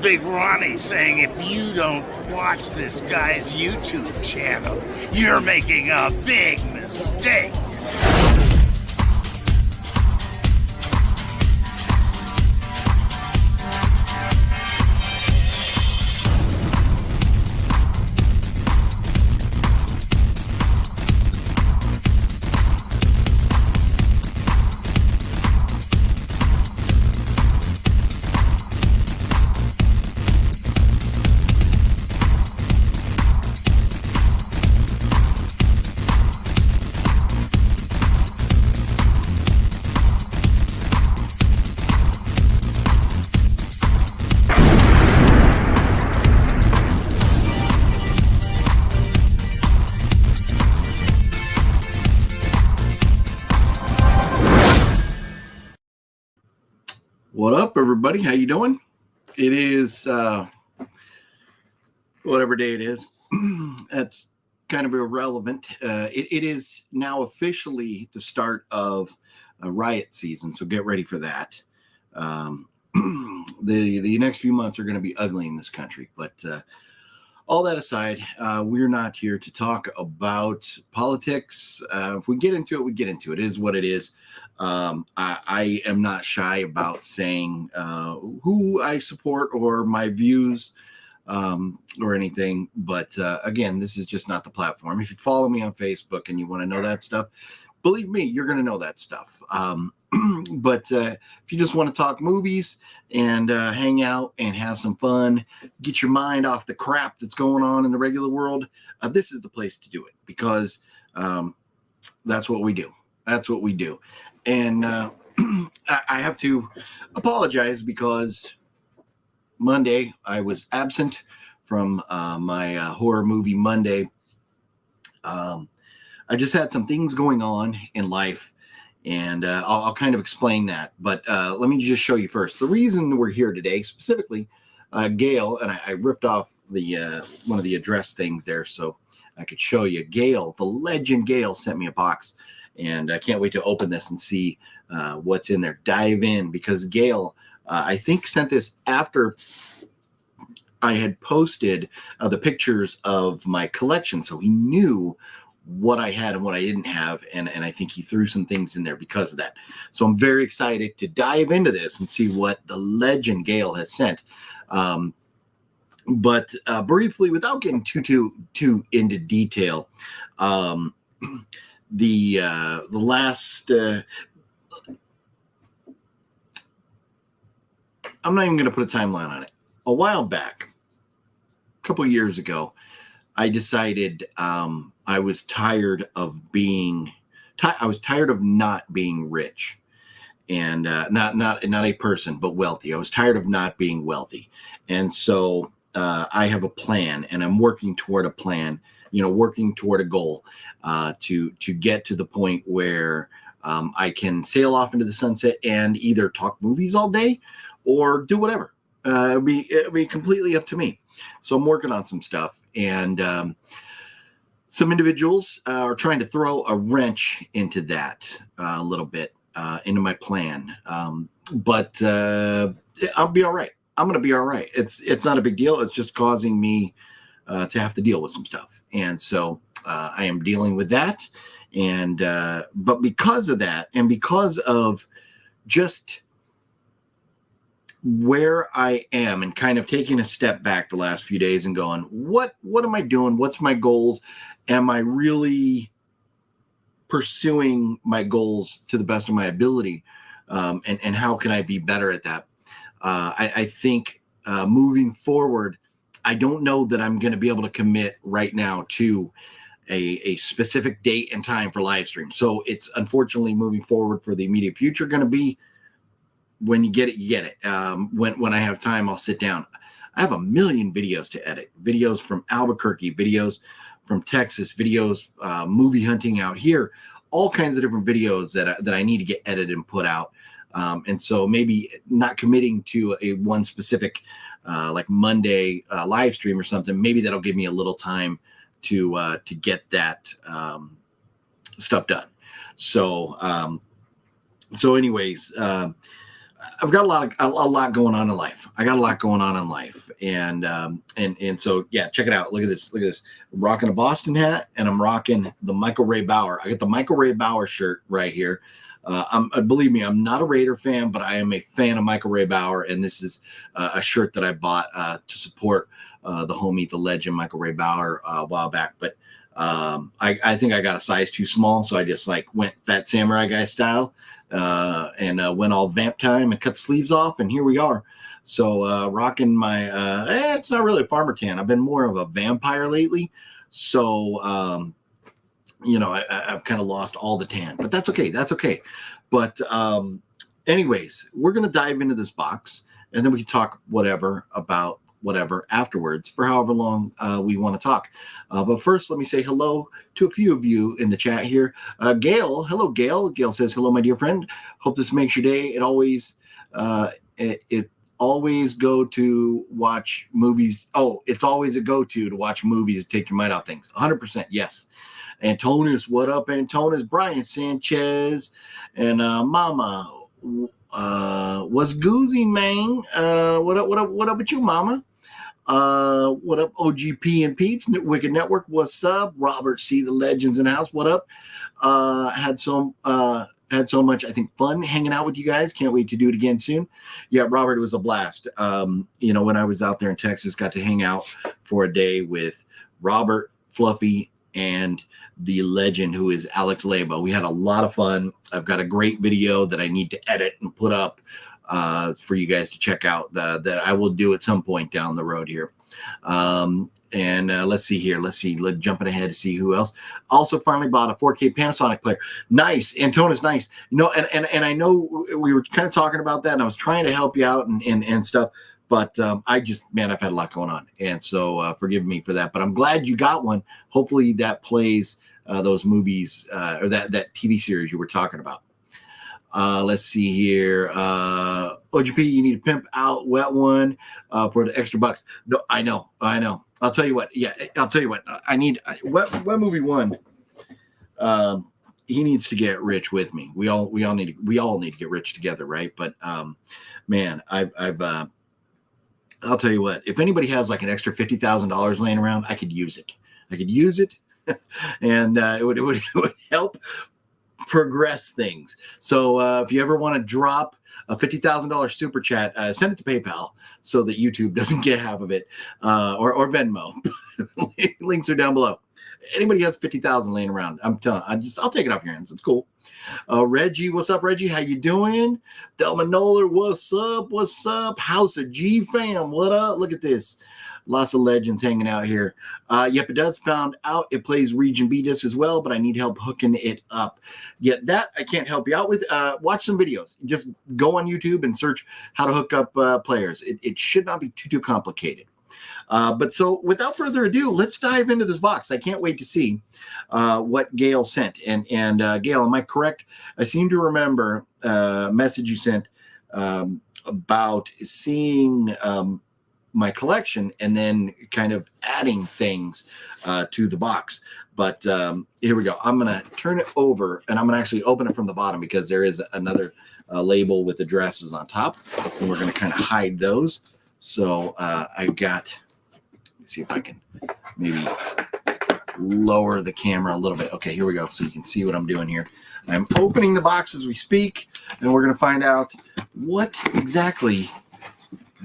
Big Ronnie saying if you don't watch this guy's YouTube channel, you're making a big mistake. What up, everybody? How you doing? It is whatever day it is. That's kind of irrelevant. It is now officially the start of riot season, so get ready for that. The next few months are going to be ugly in this country, but all that aside, we're not here to talk about politics. If we get into it, we get into it. It is what it is. I am not shy about saying who I support or my views or anything. But again, this is just not the platform. If you follow me on Facebook and you want to know that stuff, believe me, you're going to know that stuff. But if you just want to talk movies and hang out and have some fun, get your mind off the crap that's going on in the regular world, this is the place to do it, because that's what we do. That's what we do. And I have to apologize because Monday I was absent from my horror movie Monday. I just had some things going on in life, and I'll kind of explain that. But let me just show you first. The reason we're here today, specifically, Gail, and I ripped off the one of the address things there so I could show you. Gail, the legend Gail, sent me a box, and I can't wait to open this and see what's in there. Dive in, because Gail, I think, sent this after I had posted the pictures of my collection, so he knew what I had and what I didn't have, and I think he threw some things in there because of that. So I'm very excited to dive into this and see what the legend Gail has sent. But briefly, without getting too into detail, the last I'm not even going to put a timeline on it. A while back, a couple of years ago, I decided I was tired of not being rich, and not a person, but wealthy. I was tired of not being wealthy, and so I have a plan, and I'm working toward a plan. Working toward a goal to get to the point where I can sail off into the sunset and either talk movies all day or do whatever. It'll be completely up to me. So I'm working on some stuff, and some individuals are trying to throw a wrench into that a little bit, into my plan. But I'll be all right. I'm going to be all right. It's not a big deal. It's just causing me to have to deal with some stuff. And so I am dealing with that. And but because of that, and because of just where I am, and kind of taking a step back the last few days and going, what am I doing? What's my goals? Am I really pursuing my goals to the best of my ability? And how can I be better at that? I think moving forward, I don't know that I'm going to be able to commit right now to a specific date and time for live stream. So it's unfortunately moving forward for the immediate future going to be when you get it, you get it. When I have time, I'll sit down. I have a million videos to edit. Videos from Albuquerque, videos from Texas, videos, movie hunting out here, all kinds of different videos that I need to get edited and put out. And so maybe not committing to a one specific like Monday live stream or something. Maybe that'll give me a little time to get that stuff done. So anyways, I've got a lot going on in life. I got a lot going on in life, and so yeah, check it out. Look at this. Look at this. I'm rocking a Boston hat, and I'm rocking the Michael Ray Bauer. I got the Michael Ray Bauer shirt right here. Believe me, I'm not a Raider fan, but I am a fan of Michael Ray Bauer, and this is a shirt that I bought to support the homie, the legend Michael Ray Bauer a while back. But I think I got a size too small, so I just like went Fat Samurai guy style. And went all vamp time and cut sleeves off, and here we are. So rocking my it's not really a farmer tan. I've been more of a vampire lately, so I've kind of lost all the tan, but that's okay. That's okay. But anyways, we're gonna dive into this box, and then we can talk about whatever afterwards for however long we want to talk. But first, let me say hello to a few of you in the chat here. Gail, hello, Gail. Gail says, hello, my dear friend. Hope this makes your day. It always go to watch movies. Oh, it's always a go-to watch movies, take your mind out things. 100%, yes. Antonius, what up, Antonius? Brian Sanchez and Mama was Goozy, man. What up with you, Mama? What up, OGP and peeps? Wicked Network, what's up? Robert C, the legends in the house, what up? Had so much, I think, fun hanging out with you guys. Can't wait to do it again soon. Yeah, Robert, it was a blast. When I was out there in Texas, got to hang out for a day with Robert, Fluffy, and the legend who is Alex Lebo. We had a lot of fun. I've got a great video that I need to edit and put up for you guys to check out that I will do at some point down the road here. Let's see here. Let's jumping ahead to see who else. Also finally bought a 4K Panasonic player. Nice. Antonis, nice. And I know we were kind of talking about that, and I was trying to help you out and stuff. But I've had a lot going on. And so forgive me for that. But I'm glad you got one. Hopefully that plays those movies or that TV series you were talking about. Let's see here. OGP, you need to pimp out Wet One for the extra bucks. No, I know. I'll tell you what. Yeah, I'll tell you what. I need Wet Movie One. He needs to get rich with me. We all need to get rich together, right? But man, I'll tell you what. If anybody has like an extra $50,000 laying around, I could use it. And it would help progress things. So if you ever want to drop a $50,000 super chat, send it to PayPal so that YouTube doesn't get half of it, or Venmo. Links are down below. Anybody has 50,000 laying around, I'll take it off your hands. It's cool. Reggie, what's up, Reggie? How you doing? Delma Noller, what's up? House of G fam, what up? Look at this. Lots of legends hanging out here. Yep, it does. Found out it plays Region B disc as well, but I need help hooking it up. Yet that I can't help you out with. Watch some videos. Just go on YouTube and search how to hook up players. It should not be too complicated. But so without further ado, let's dive into this box. I can't wait to see what Gail sent. And Gail, am I correct? I seem to remember a message you sent about seeing my collection and then kind of adding things to the box. But here we go. I'm going to turn it over, and I'm going to actually open it from the bottom because there is another label with addresses on top, and we're going to kind of hide those. So I've got, let's see if I can maybe lower the camera a little bit. Okay, here we go. So you can see what I'm doing here. I'm opening the box as we speak, and we're going to find out what exactly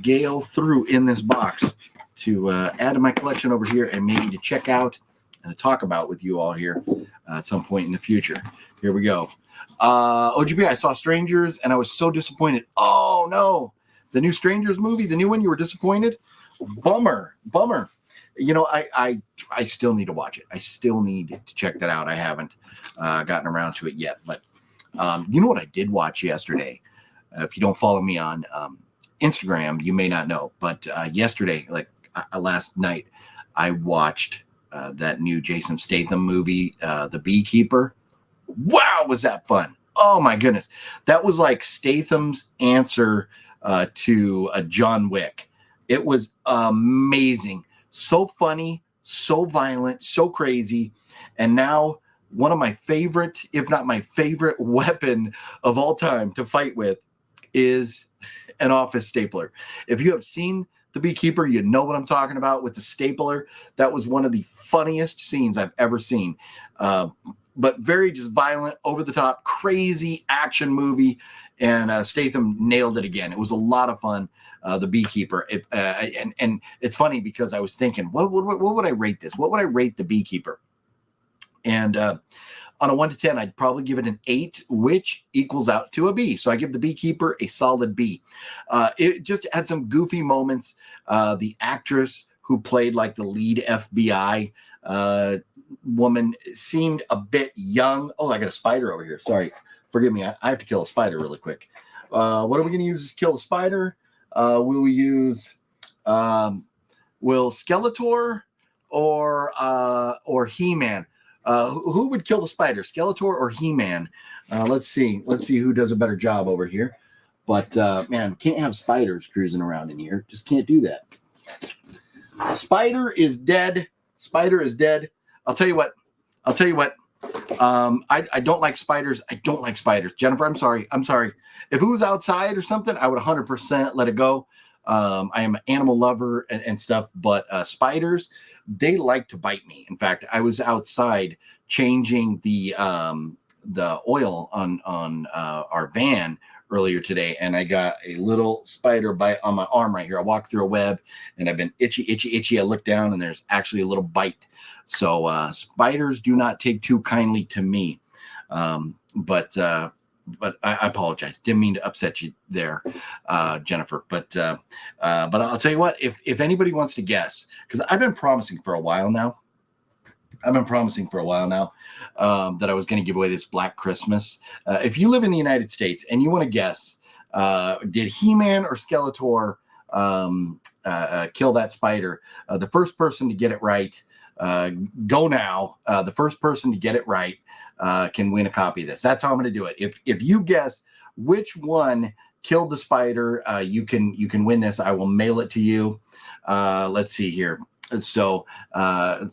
Gale threw in this box to add to my collection over here, and maybe to check out and to talk about with you all here at some point in the future. Here we go. OGB, I saw Strangers and I was so disappointed. Oh no, the new Strangers movie, the new one, you were disappointed? Bummer. I still need to watch it. I still need to check that out. I haven't gotten around to it yet. But you know what I did watch yesterday? If you don't follow me on Instagram, you may not know, but yesterday, last night, I watched that new Jason Statham movie, The Beekeeper. Wow, was that fun? Oh my goodness. That was like Statham's answer to John Wick. It was amazing. So funny, so violent, so crazy. And now one of my favorite, if not my favorite weapon of all time to fight with is an office stapler. If you have seen The Beekeeper, you know what I'm talking about with the stapler. That was one of the funniest scenes I've ever seen. But very just violent, over the top, crazy action movie. And Statham nailed it again. It was a lot of fun. The Beekeeper. And it's funny because I was thinking, what would I rate this? What would I rate The Beekeeper? And on a 1 to 10, I'd probably give it an 8, which equals out to a B. So I give The Beekeeper a solid B. It just had some goofy moments. The actress who played like the lead FBI woman seemed a bit young. Oh, I got a spider over here. Sorry. Forgive me. I have to kill a spider really quick. What are we going to use to kill the spider? Will we use will Skeletor or He-Man? Who would kill the spider, Skeletor or He-Man? Let's see who does a better job over here. But man, can't have spiders cruising around in here. Just can't do that. Spider is dead. Spider is dead. I'll tell you what. I don't like spiders. I don't like spiders. Jennifer, I'm sorry. If it was outside or something, I would 100% let it go. I am an animal lover and stuff, but spiders, they like to bite me. In fact, I was outside changing the oil on our van earlier today, and I got a little spider bite on my arm right here. I walked through a web, and I've been itchy. I look down, and there's actually a little bite. So spiders do not take too kindly to me. But I apologize. Didn't mean to upset you there, Jennifer. But I'll tell you what. If anybody wants to guess, because I've been promising for a while now. that I was going to give away this Black Christmas. If you live in the United States and you want to guess, did He-Man or Skeletor kill that spider? The first person to get it right, go now. The first person to get it right can win a copy of this. That's how I'm going to do it. If you guess which one killed the spider, you can win this. I will mail it to you. Let's see here. So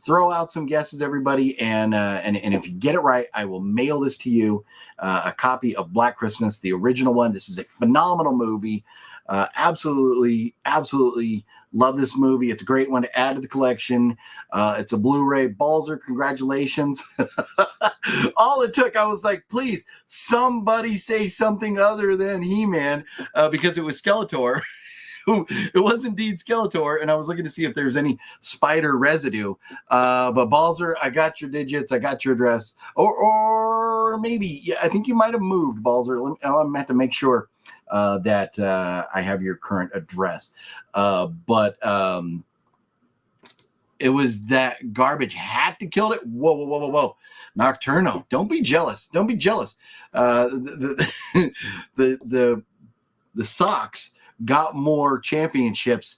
throw out some guesses, everybody, and if you get it right, I will mail this to you, a copy of Black Christmas, the original one. This is a phenomenal movie. Absolutely love this movie. It's a great one to add to the collection. It's a Blu-ray. Balzer, congratulations. All it took, I was like, please, somebody say something other than He-Man, because it was Skeletor. It was indeed Skeletor, and I was looking to see if there's any spider residue. But Balzer, I got your digits, I got your address, or maybe, yeah, I think you might have moved, Balzer. I'm gonna have to make sure that I have your current address. But it was that garbage hat that killed it. Whoa. Nocturno, don't be jealous. The Sox got more championships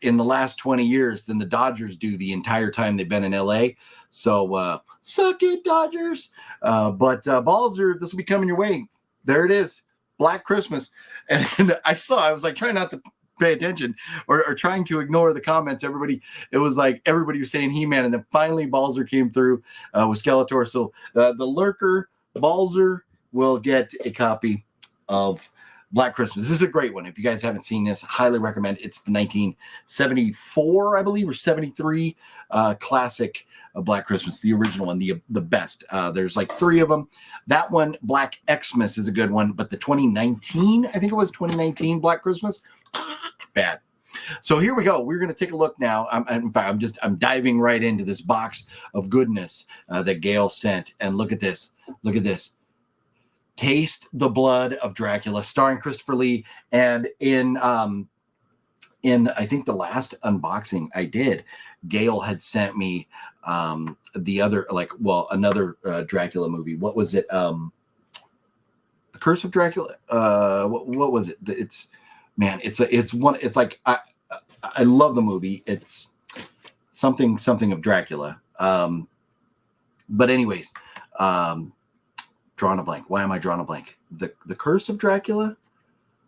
in the last 20 years than the Dodgers do the entire time they've been in LA. So suck it, Dodgers. But Balzer, this will be coming your way. There it is, Black Christmas. And I was like trying not to pay attention or trying to ignore the comments. It was like everybody was saying He-Man, and then finally Balzer came through with Skeletor. So the lurker, Balzer, will get a copy of Black Christmas. This is a great one. If you guys haven't seen this, highly recommend. It's the 1974, I believe, or 73 classic Black Christmas, the original one, the best. There's like 3 of them. That one, Black Xmas, is a good one, but the 2019, I think it was 2019 Black Christmas, bad. So here we go. We're going to take a look now. I'm diving right into this box of goodness that Gail sent, and look at this. Taste the Blood of Dracula, starring Christopher Lee. And in I think the last unboxing I did, Gail had sent me another Dracula movie. What was it? The Curse of Dracula. What was it? It's like I love the movie. It's something of Dracula. But anyways, drawing a blank. Why am I drawing a blank? The Curse of Dracula?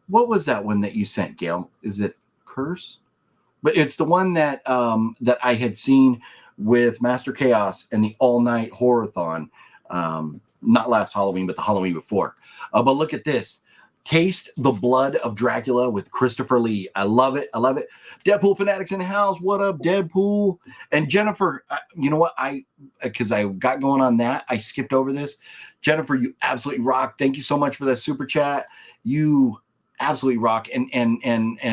What was that one that you sent, Gail? Is it Curse? But it's the one that that I had seen with Master Chaos and the all-night horror-thon. Not last Halloween, but the Halloween before. But look at this. Taste the Blood of Dracula with Christopher Lee. I love it. I love it. Deadpool fanatics in the house. What up, Deadpool? And Jennifer, you know what? Because I got going on that, I skipped over this. Jennifer, you absolutely rock. Thank you so much for that super chat. You absolutely rock. And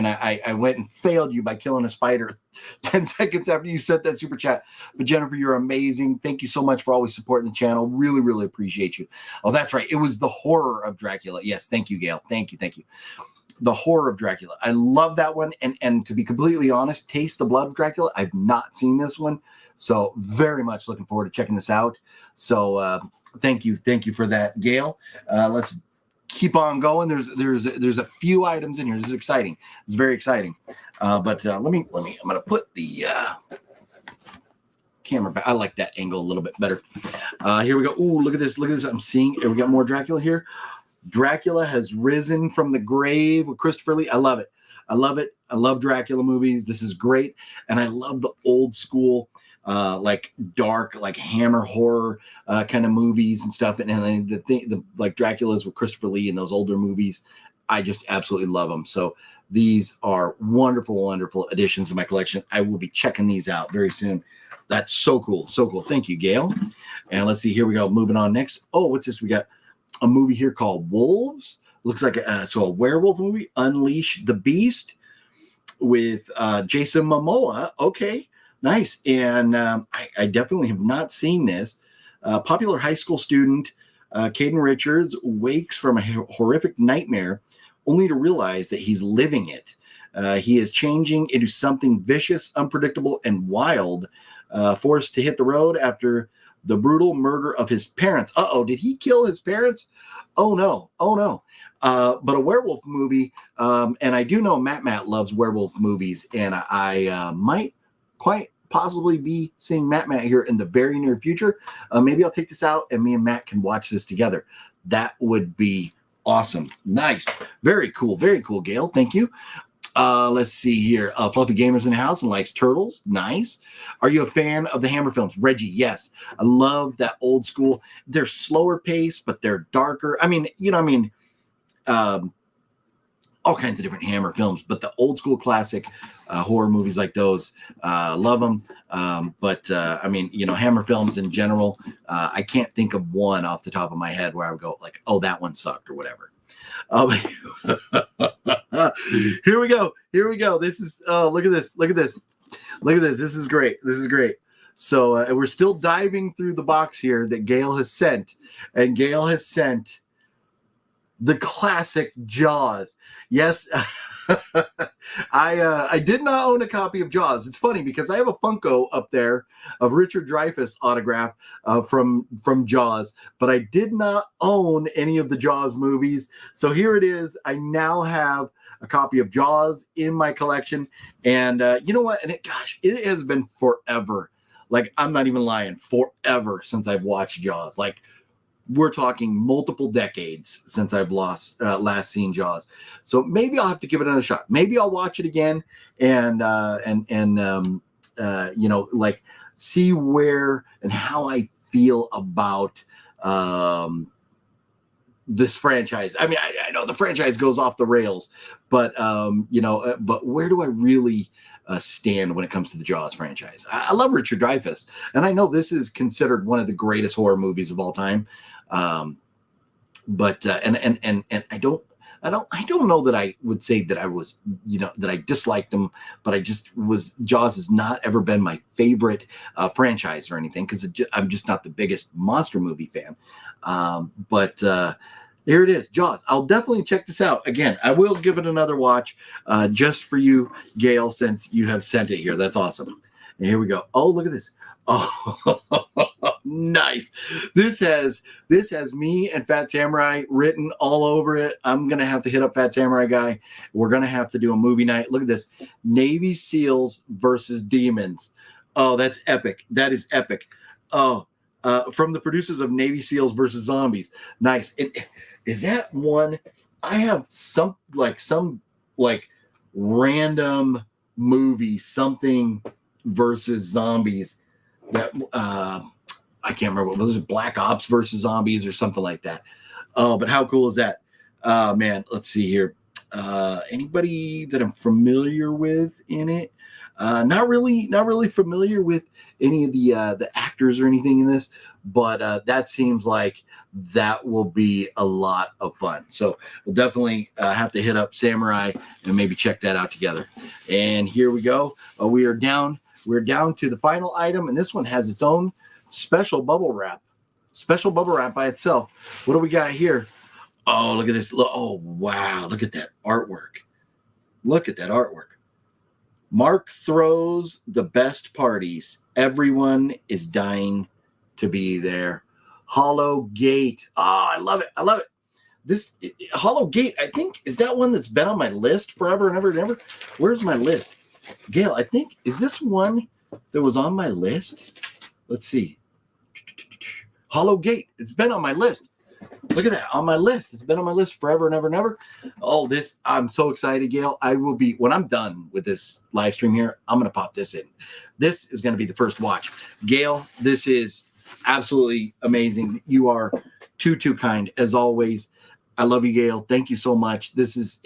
I went and failed you by killing a spider 10 seconds after you sent that super chat. But Jennifer, you're amazing. Thank you so much for always supporting the channel. Really, really appreciate you. Oh, that's right. It was The Horror of Dracula. Yes, thank you, Gail. Thank you. The Horror of Dracula. I love that one. And to be completely honest, Taste the Blood of Dracula, I've not seen this one. So very much looking forward to checking this out. So thank you for that, Gail. Let's keep on going. There's a few items in here. This is exciting. It's very exciting. But let me. I'm gonna put the camera back. I like that angle a little bit better. Here we go. Ooh, look at this. Look at this. I'm seeing. We got more Dracula here. Dracula has risen from the grave with Christopher Lee. I love it. I love it. I love Dracula movies. This is great, and I love the old school, like dark, like Hammer horror kind of movies and stuff. And the like Dracula's with Christopher Lee and those older movies, I just absolutely love them. So these are wonderful, wonderful additions to my collection. I will be checking these out very soon. That's so cool. So cool. Thank you, Gail. And let's see. Here we go. Moving on next. Oh, what's this? We got a movie here called Wolves. Looks like a werewolf movie. Unleash the Beast with Jason Momoa. Okay. Nice. And I definitely have not seen this. Popular high school student Caden Richards wakes from a horrific nightmare only to realize that he's living it. He is changing into something vicious, unpredictable, and wild, forced to hit the road after the brutal murder of his parents. Uh-oh, did he kill his parents? Oh, no. Oh, no. But a werewolf movie, and I do know Matt loves werewolf movies, and I might quite possibly be seeing Matt here in the very near future. Maybe I'll take this out and me and Matt can watch this together. That would be awesome. Nice. Very cool, Gail. Thank you. Let's see here. Fluffy Gamers in the house and likes turtles. Nice. Are you a fan of the Hammer films? Reggie, yes. I love that old school. They're slower paced, but they're darker. I mean, all kinds of different Hammer films, but the old school classic horror movies like those, love them. But Hammer films in general, I can't think of one off the top of my head where I would go like, oh, that one sucked or whatever. Here we go. This is, look at this. This is great. So we're still diving through the box here that Gail has sent, and Gail has sent the classic Jaws. Yes. I did not own a copy of Jaws. It's funny because I have a Funko up there of Richard Dreyfuss autograph from Jaws, but I did not own any of the Jaws movies. So here it is. I now have a copy of Jaws in my collection, and you know what? And it has been forever. Like, I'm not even lying, forever since I've watched Jaws. Like, we're talking multiple decades since I've last seen Jaws. So maybe I'll have to give it another shot. Maybe I'll watch it again and see where and how I feel about this franchise. I mean, I know the franchise goes off the rails, but but where do I really stand when it comes to the Jaws franchise? I love Richard Dreyfuss, and I know this is considered one of the greatest horror movies of all time. But I don't know that I would say that I was, that I disliked them, but Jaws has not ever been my favorite franchise or anything, because I'm just not the biggest monster movie fan. But here it is, Jaws. I'll definitely check this out. Again, I will give it another watch just for you, Gail, since you have sent it here. That's awesome. And here we go. Oh, look at this. Oh, nice. This has me and Phat Samurai written all over it. I'm going to have to hit up Phat Samurai guy. We're going to have to do a movie night. Look at this. Navy SEALs versus demons. Oh, that's epic. That is epic. Oh, from the producers of Navy SEALs versus zombies. Nice. Is that one? I have some random movie, something versus zombies. That I can't remember. Was it Black Ops versus zombies or something like that? Oh, but how cool is that? Man, let's see here. Anybody that I'm familiar with in it? Not really familiar with any of the actors or anything in this, but that seems like that will be a lot of fun. So we'll definitely have to hit up Samurai and maybe check that out together. And here we go. We're down to the final item, and this one has its own special bubble wrap by itself. What do we got here? Oh, look at this. Oh, wow. Look at that artwork. Mark throws the best parties. Everyone is dying to be there. Hollow Gate. Oh, I love it. This Hollow Gate, I think, is that one that's been on my list forever and ever and ever? Where's my list? Gail, I think, is this one that was on my list? Let's see. Hollow Gate. It's been on my list. Look at that, on my list. It's been on my list forever and ever and ever. Oh, this, I'm so excited, Gail. I will be, when I'm done with this live stream here, I'm going to pop this in. This is going to be the first watch. Gail, this is absolutely amazing. You are too kind, as always. I love you, Gail. Thank you so much. This is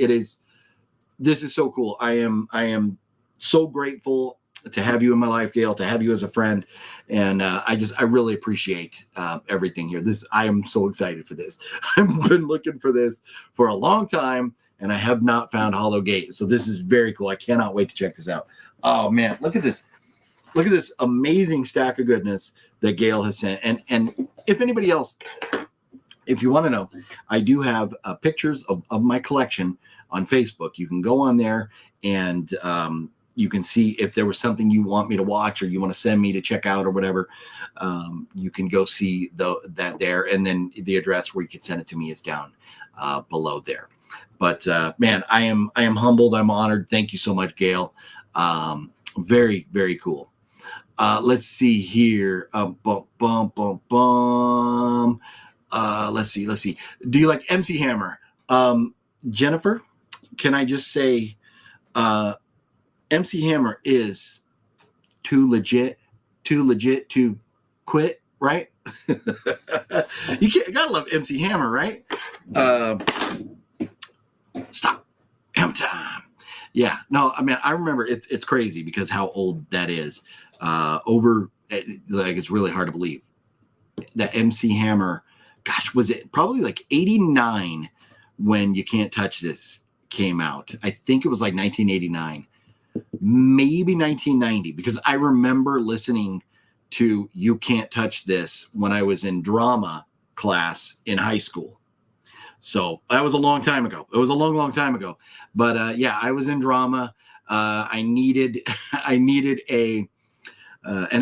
so cool. I am so grateful to have you in my life, Gail, to have you as a friend. And I really appreciate everything here. I am so excited for this. I've been looking for this for a long time, and I have not found Hollow Gate. So this is very cool. I cannot wait to check this out. Oh man, look at this. Look at this amazing stack of goodness that Gail has sent. And if anybody else, if you want to know, I do have pictures of my collection on Facebook. You can go on there and you can see if there was something you want me to watch or you want to send me to check out or whatever. You can go see that there, and then the address where you can send it to me is down below there. But man, I am humbled. I'm honored. Thank you so much, Gail. Very, very cool. Let's see here. Let's see. Do you like MC Hammer? Jennifer, can I just say, MC Hammer is too legit to quit, right? You gotta love MC Hammer, right? Stop. Hammer time. Yeah. No, I mean, I remember it's crazy because how old that is. It's really hard to believe that MC Hammer, gosh, was it probably like 89 when You Can't Touch This came out? I think it was like 1989. Maybe 1990, because I remember listening to You Can't Touch This when I was in drama class in high school. So that was a long time ago. It was a long time ago. But yeah, I was in drama. I needed an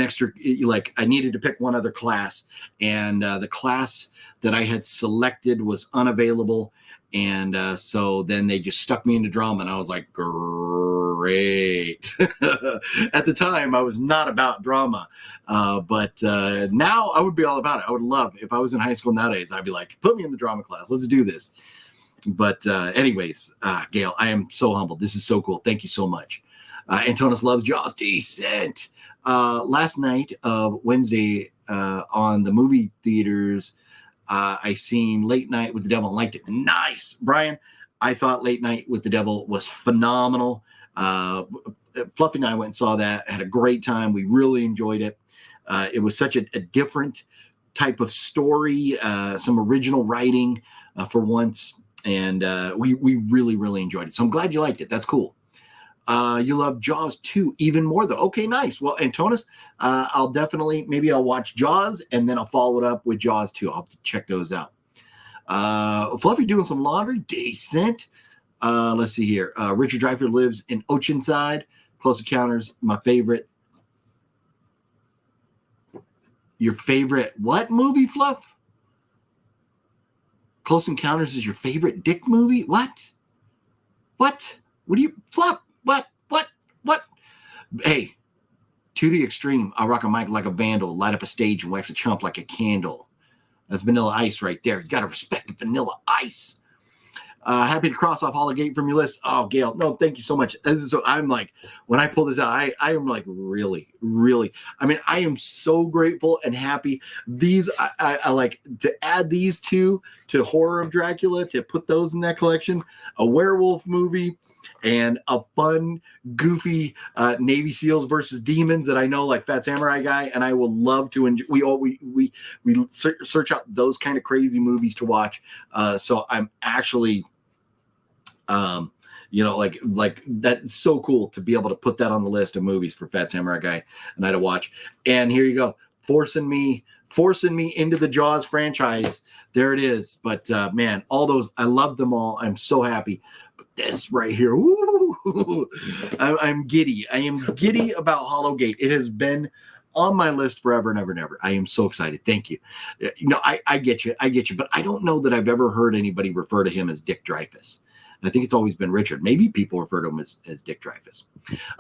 extra, like I needed to pick one other class, and the class that I had selected was unavailable. And so then they just stuck me into drama, and I was like, great. At the time, I was not about drama. But now I would be all about it. I would love, if I was in high school nowadays, I'd be like, put me in the drama class. Let's do this. But anyways, Gail, I am so humbled. This is so cool. Thank you so much. Antonis loves Jaws Decent. Last night of Wednesday on the movie theaters, I seen Late Night with the Devil and liked it. Nice. Brian, I thought Late Night with the Devil was phenomenal. Fluffy and I went and saw that, had a great time. We really enjoyed it. It was such a different type of story, some original writing for once. And we really enjoyed it. So I'm glad you liked it. That's cool. You love Jaws 2 even more, though. Okay, nice. Well, Antonis, I'll definitely, maybe I'll watch Jaws, and then I'll follow it up with Jaws 2. I'll have to check those out. Fluffy doing some laundry. Decent. Let's see here. Richard Dreyfuss lives in Oceanside. Close Encounters, my favorite. Your favorite what movie, Fluff? Close Encounters is your favorite dick movie? What? What do you, Fluff? What? Hey, to the extreme, I rock a mic like a vandal, light up a stage and wax a chump like a candle. That's Vanilla Ice right there. You got to respect the Vanilla Ice. Happy to cross off Hologate from your list. Oh, Gail, no, thank you so much. This is so, I'm like, when I pull this out, I am like really, really, I mean, I am so grateful and happy. These, I like to add these two to Horror of Dracula, to put those in that collection, a werewolf movie, and a fun, goofy Navy SEALs versus demons that I know, like Phat Samurai Guy, and I will love to enjoy. We search out those kind of crazy movies to watch. So I'm actually, like that's so cool to be able to put that on the list of movies for Phat Samurai Guy and I to watch. And here you go, forcing me into the Jaws franchise. There it is. But man, all those, I love them all. I'm so happy. This right here, I'm giddy. I am giddy about Hologate. It has been on my list forever and ever and ever. I am so excited. Thank you. I get you. But I don't know that I've ever heard anybody refer to him as Dick Dreyfuss. I think it's always been Richard. Maybe people refer to him as Dick Dreyfuss.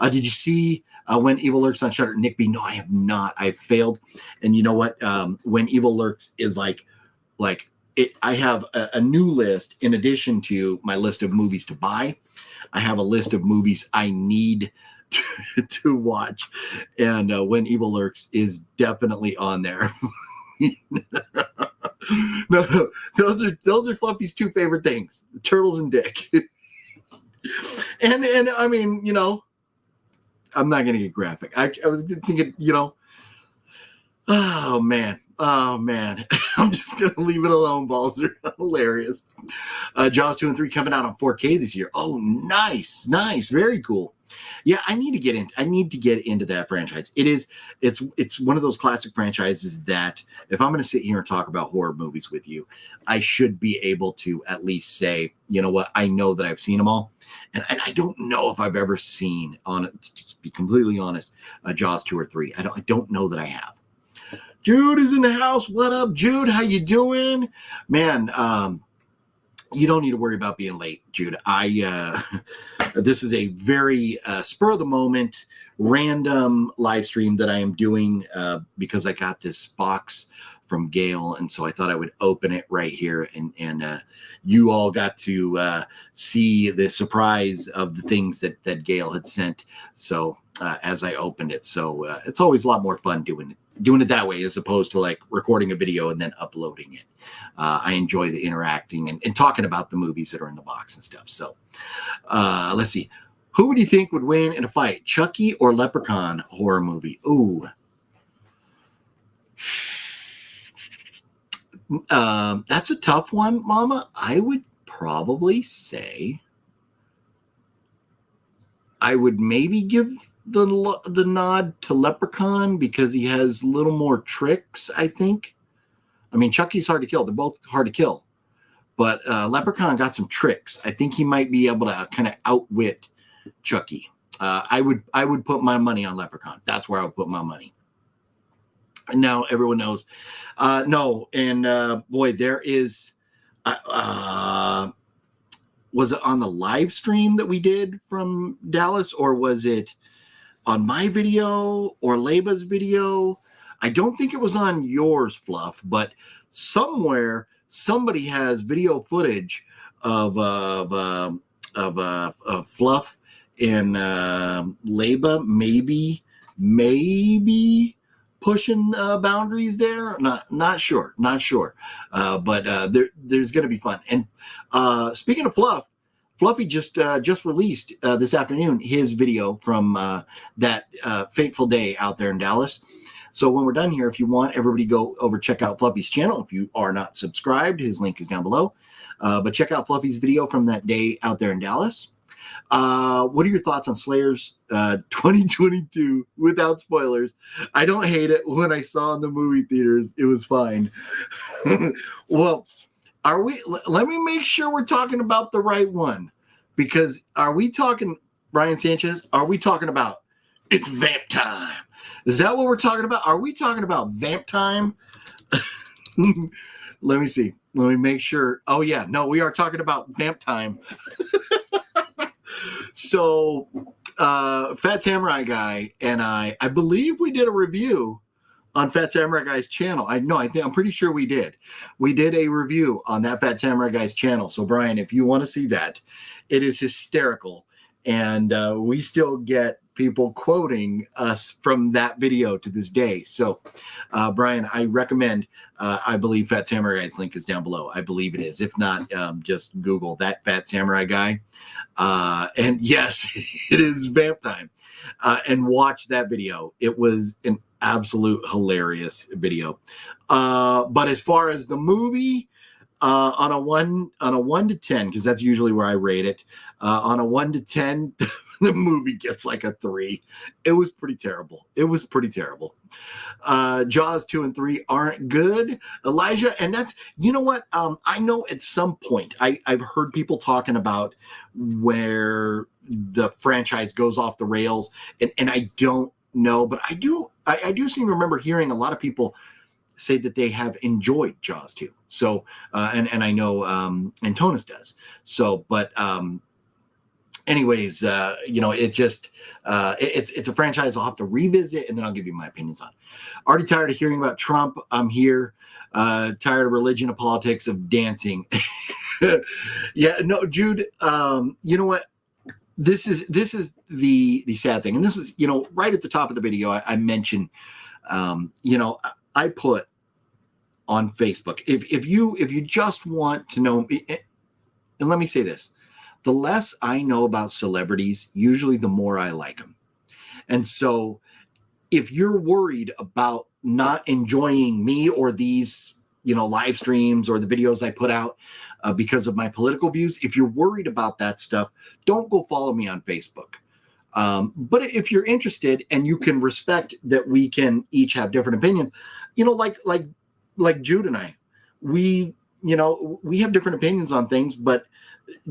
Did you see When Evil Lurks on Shudder? Nick B? No, I have not. I've failed. And you know what? When Evil Lurks is like it, I have a new list in addition to my list of movies to buy. I have a list of movies I need to watch, and When Evil Lurks is definitely on there. No, those are Fluffy's two favorite things: turtles and dick. and I mean, I'm not gonna get graphic. I was thinking, oh man. I'm just gonna leave it alone. Balls are hilarious. Jaws 2 and 3 coming out on 4K this year. Oh, nice, very cool. Yeah, I need to get into that franchise. It's one of those classic franchises that if I'm going to sit here and talk about horror movies with you, I should be able to at least say, you know what, I know that I've seen them all, and I don't know if I've ever seen, to just be completely honest, Jaws 2 or 3. I don't know that I have. Jude is in the house. What up, Jude? How you doing, man? You don't need to worry about being late, Jude. This is a very spur of the moment, random live stream that I am doing because I got this box from Gale, and so I thought I would open it right here, and you all got to see the surprise of the things that Gale had sent. So as I opened it, so it's always a lot more fun doing it that way as opposed to like recording a video and then uploading it. I enjoy the interacting and talking about the movies that are in the box and stuff. So let's see. Who would you think would win in a fight, Chucky or Leprechaun horror movie? Ooh. That's a tough one, Mama. I would probably say I would maybe give the nod to Leprechaun because he has a little more tricks, I think. I mean, Chucky's hard to kill. They're both hard to kill. But Leprechaun got some tricks. I think he might be able to kind of outwit Chucky. I would put my money on Leprechaun. That's where I would put my money. And now everyone knows. No, and boy, there is... was it on the live stream that we did from Dallas, or was it on my video or Leba's video? I don't think it was on yours, Fluff, but somewhere somebody has video footage of Fluff and Leba maybe pushing boundaries there. Not sure. But there's going to be fun. And speaking of Fluff, Fluffy just released this afternoon his video from that fateful day out there in Dallas. So when we're done here, if you want, everybody go over, check out Fluffy's channel. If you are not subscribed, his link is down below. But check out Fluffy's video from that day out there in Dallas. What are your thoughts on Slayers 2022 without spoilers? I don't hate it. When I saw in the movie theaters, it was fine. Well, let me make sure we're talking about the right one, because are we talking, Brian Sanchez, are we talking about it's vamp time? Is that what we're talking about? Are we talking about vamp time? Let me see. Let me make sure. Oh yeah, no, we are talking about vamp time. So Phat Samurai Guy and I believe we did a review on Phat Samurai Guy's channel. I'm pretty sure we did. We did a review on that Phat Samurai Guy's channel. So Brian, if you want to see that, it is hysterical. And we still get people quoting us from that video to this day. So Brian, I recommend, I believe Phat Samurai Guy's link is down below. I believe it is. If not, just Google that Phat Samurai Guy. And yes, it is vamp time. And watch that video. It was an absolute hilarious video. But as far as the movie, on a 1 to 10, because that's usually where I rate it, on a 1 to 10, the movie gets like a 3. It was pretty terrible. Jaws 2 and 3 aren't good, Elijah. And that's, you know what? I know at some point I've heard people talking about where the franchise goes off the rails, and I don't know, but I do seem to remember hearing a lot of people say that they have enjoyed Jaws 2. So, and I know Antonis does. So, but anyways, it just it's a franchise I'll have to revisit, and then I'll give you my opinions on. Already tired of hearing about Trump. I'm here. Tired of religion, of politics, of dancing. Yeah, no, Jude. You know what? This is the sad thing, and this is right at the top of the video. I mentioned, I put on Facebook, if you just want to know, and let me say this, the less I know about celebrities, usually the more I like them. And so if you're worried about not enjoying me or these live streams or the videos I put out because of my political views, if you're worried about that stuff, don't go follow me on Facebook. But if you're interested and you can respect that we can each have different opinions, like Jude and I, we have different opinions on things, but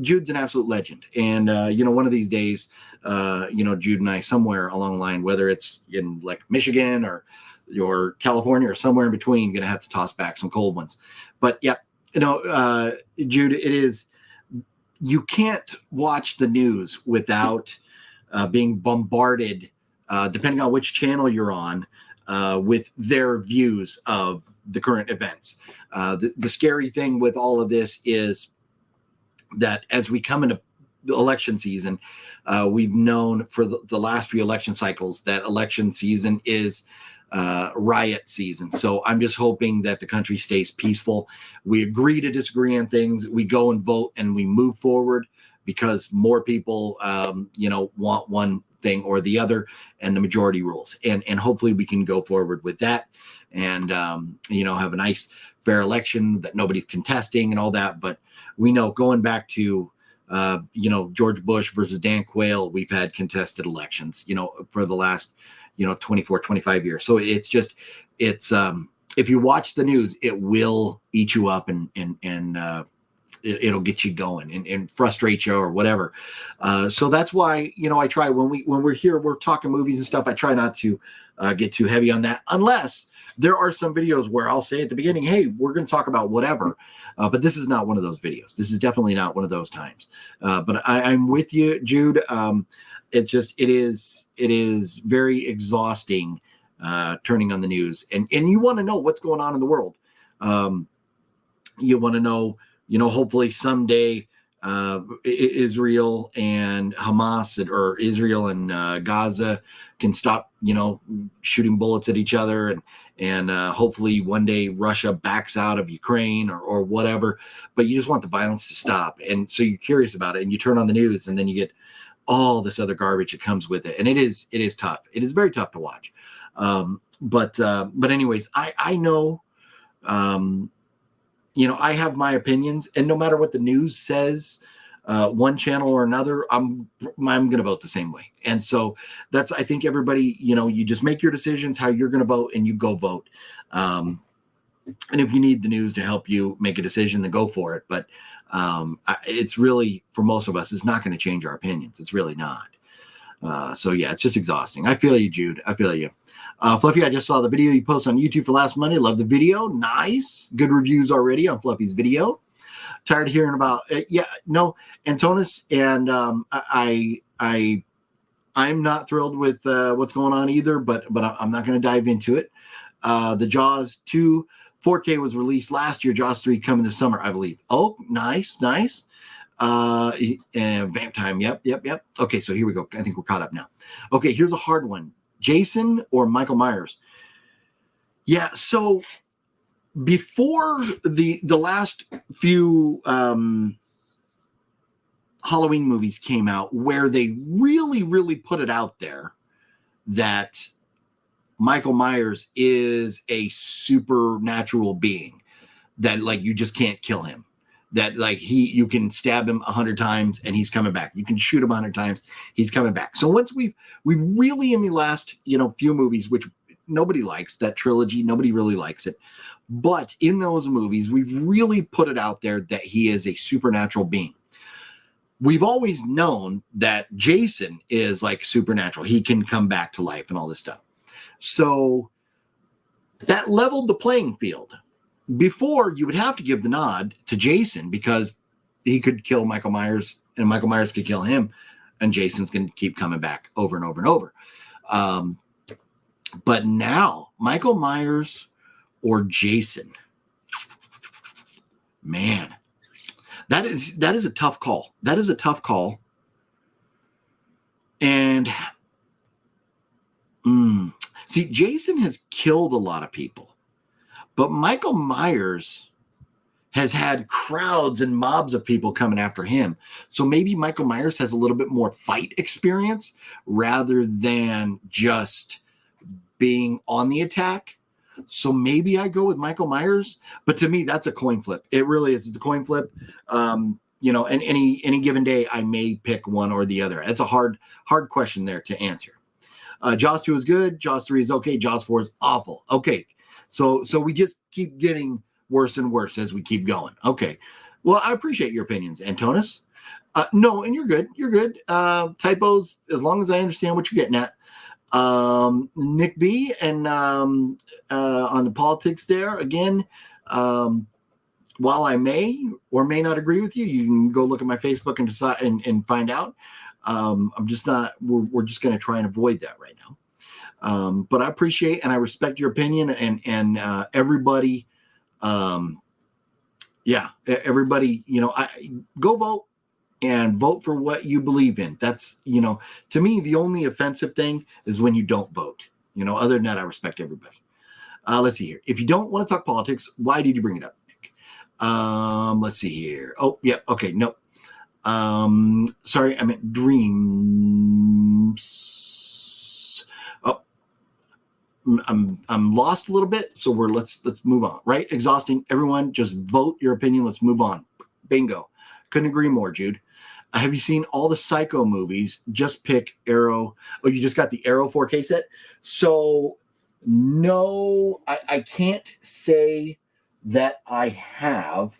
Jude's an absolute legend. And, one of these days, Jude and I, somewhere along the line, whether it's in like Michigan or California or somewhere in between, going to have to toss back some cold ones. But yeah, Jude, it is, you can't watch the news without being bombarded, depending on which channel you're on, with their views of the current events. The scary thing with all of this is that as we come into the election season, we've known for the last few election cycles that election season is riot season. So I'm just hoping that the country stays peaceful. We agree to disagree on things. We go and vote and we move forward because more people, want one thing or the other, and the majority rules. And hopefully we can go forward with that and, have a nice, fair election that nobody's contesting and all that. But we know going back to, George Bush versus Dan Quayle, we've had contested elections, for the last, 24, 25 years. So it's if you watch the news, it will eat you up and it'll get you going and frustrate you or whatever. So that's why, I try when we're here, we're talking movies and stuff. I try not to get too heavy on that, unless there are some videos where I'll say at the beginning, hey, we're going to talk about whatever. But this is not one of those videos. This is definitely not one of those times. But I'm with you, Jude. It's just, it is very exhausting turning on the news and you want to know what's going on in the world. You want to know, hopefully someday Israel and Hamas or Israel and Gaza can stop, shooting bullets at each other and hopefully one day Russia backs out of Ukraine or whatever, but you just want the violence to stop. And so you're curious about it and you turn on the news and then you get all this other garbage that comes with it. And it is tough. It is very tough to watch. But anyways, I know, I have my opinions, and no matter what the news says, one channel or another, I'm going to vote the same way. And so that's, I think everybody, you just make your decisions how you're going to vote and you go vote. And if you need the news to help you make a decision, then go for it. But it's really, for most of us, it's not going to change our opinions. It's really not. So yeah, it's just exhausting. I feel you, Jude. I feel you. Fluffy, I just saw the video you posted on YouTube for last Monday. Love the video. Nice. Good reviews already on Fluffy's video. Tired of hearing about Antonis, and I'm not thrilled with what's going on either, but I'm not going to dive into it. The Jaws 2 4K was released last year. Jaws 3 coming this summer, I believe. Oh, nice. And vamp time. Yep. Okay, so here we go. I think we're caught up now. Okay, here's a hard one. Jason or Michael Myers? Yeah, so before the last few Halloween movies came out, where they really put it out there that Michael Myers is a supernatural being, that like you just can't kill him, that like you can stab him 100 times and he's coming back, you can shoot him 100 times, he's coming back. So once we really, in the last few movies, which nobody likes, that trilogy, nobody really likes it, but in those movies we've really put it out there that he is a supernatural being. We've always known that Jason is like supernatural, he can come back to life and all this stuff. So that leveled the playing field. Before, you would have to give the nod to Jason because he could kill Michael Myers and Michael Myers could kill him, and Jason's going to keep coming back over and over and over. But now, Michael Myers or Jason, man, that is a tough call. That is a tough call. And see, Jason has killed a lot of people, but Michael Myers has had crowds and mobs of people coming after him. So maybe Michael Myers has a little bit more fight experience rather than just being on the attack. So maybe I go with Michael Myers, but to me, that's a coin flip. It really is. It's a coin flip. And any given day, I may pick one or the other. It's a hard question there to answer. Jaws 2 is good. Jaws 3 is okay. Jaws 4 is awful. Okay. So we just keep getting worse and worse as we keep going. Okay. Well, I appreciate your opinions, Antonis. No, and you're good. You're good. Typos, as long as I understand what you're getting at. Nick B and on the politics there again, while I may or may not agree with you, you can go look at my Facebook and decide and find out. I'm just not, we're just going to try and avoid that right now. But I appreciate and I respect your opinion and everybody. Everybody, I go vote and vote for what you believe in. That's, to me, the only offensive thing is when you don't vote. Other than that, I respect everybody. Let's see here. If you don't want to talk politics, why did you bring it up, Nick? Let's see here. Oh, yeah. Okay. No. Sorry, I meant dreams. Oh, I'm lost a little bit. So let's move on. Right? Exhausting. Everyone, just vote your opinion. Let's move on. Bingo. Couldn't agree more, Jude. Have you seen all the Psycho movies? Just pick Arrow. Oh, you just got the Arrow 4K set? So, no, I can't say that I have.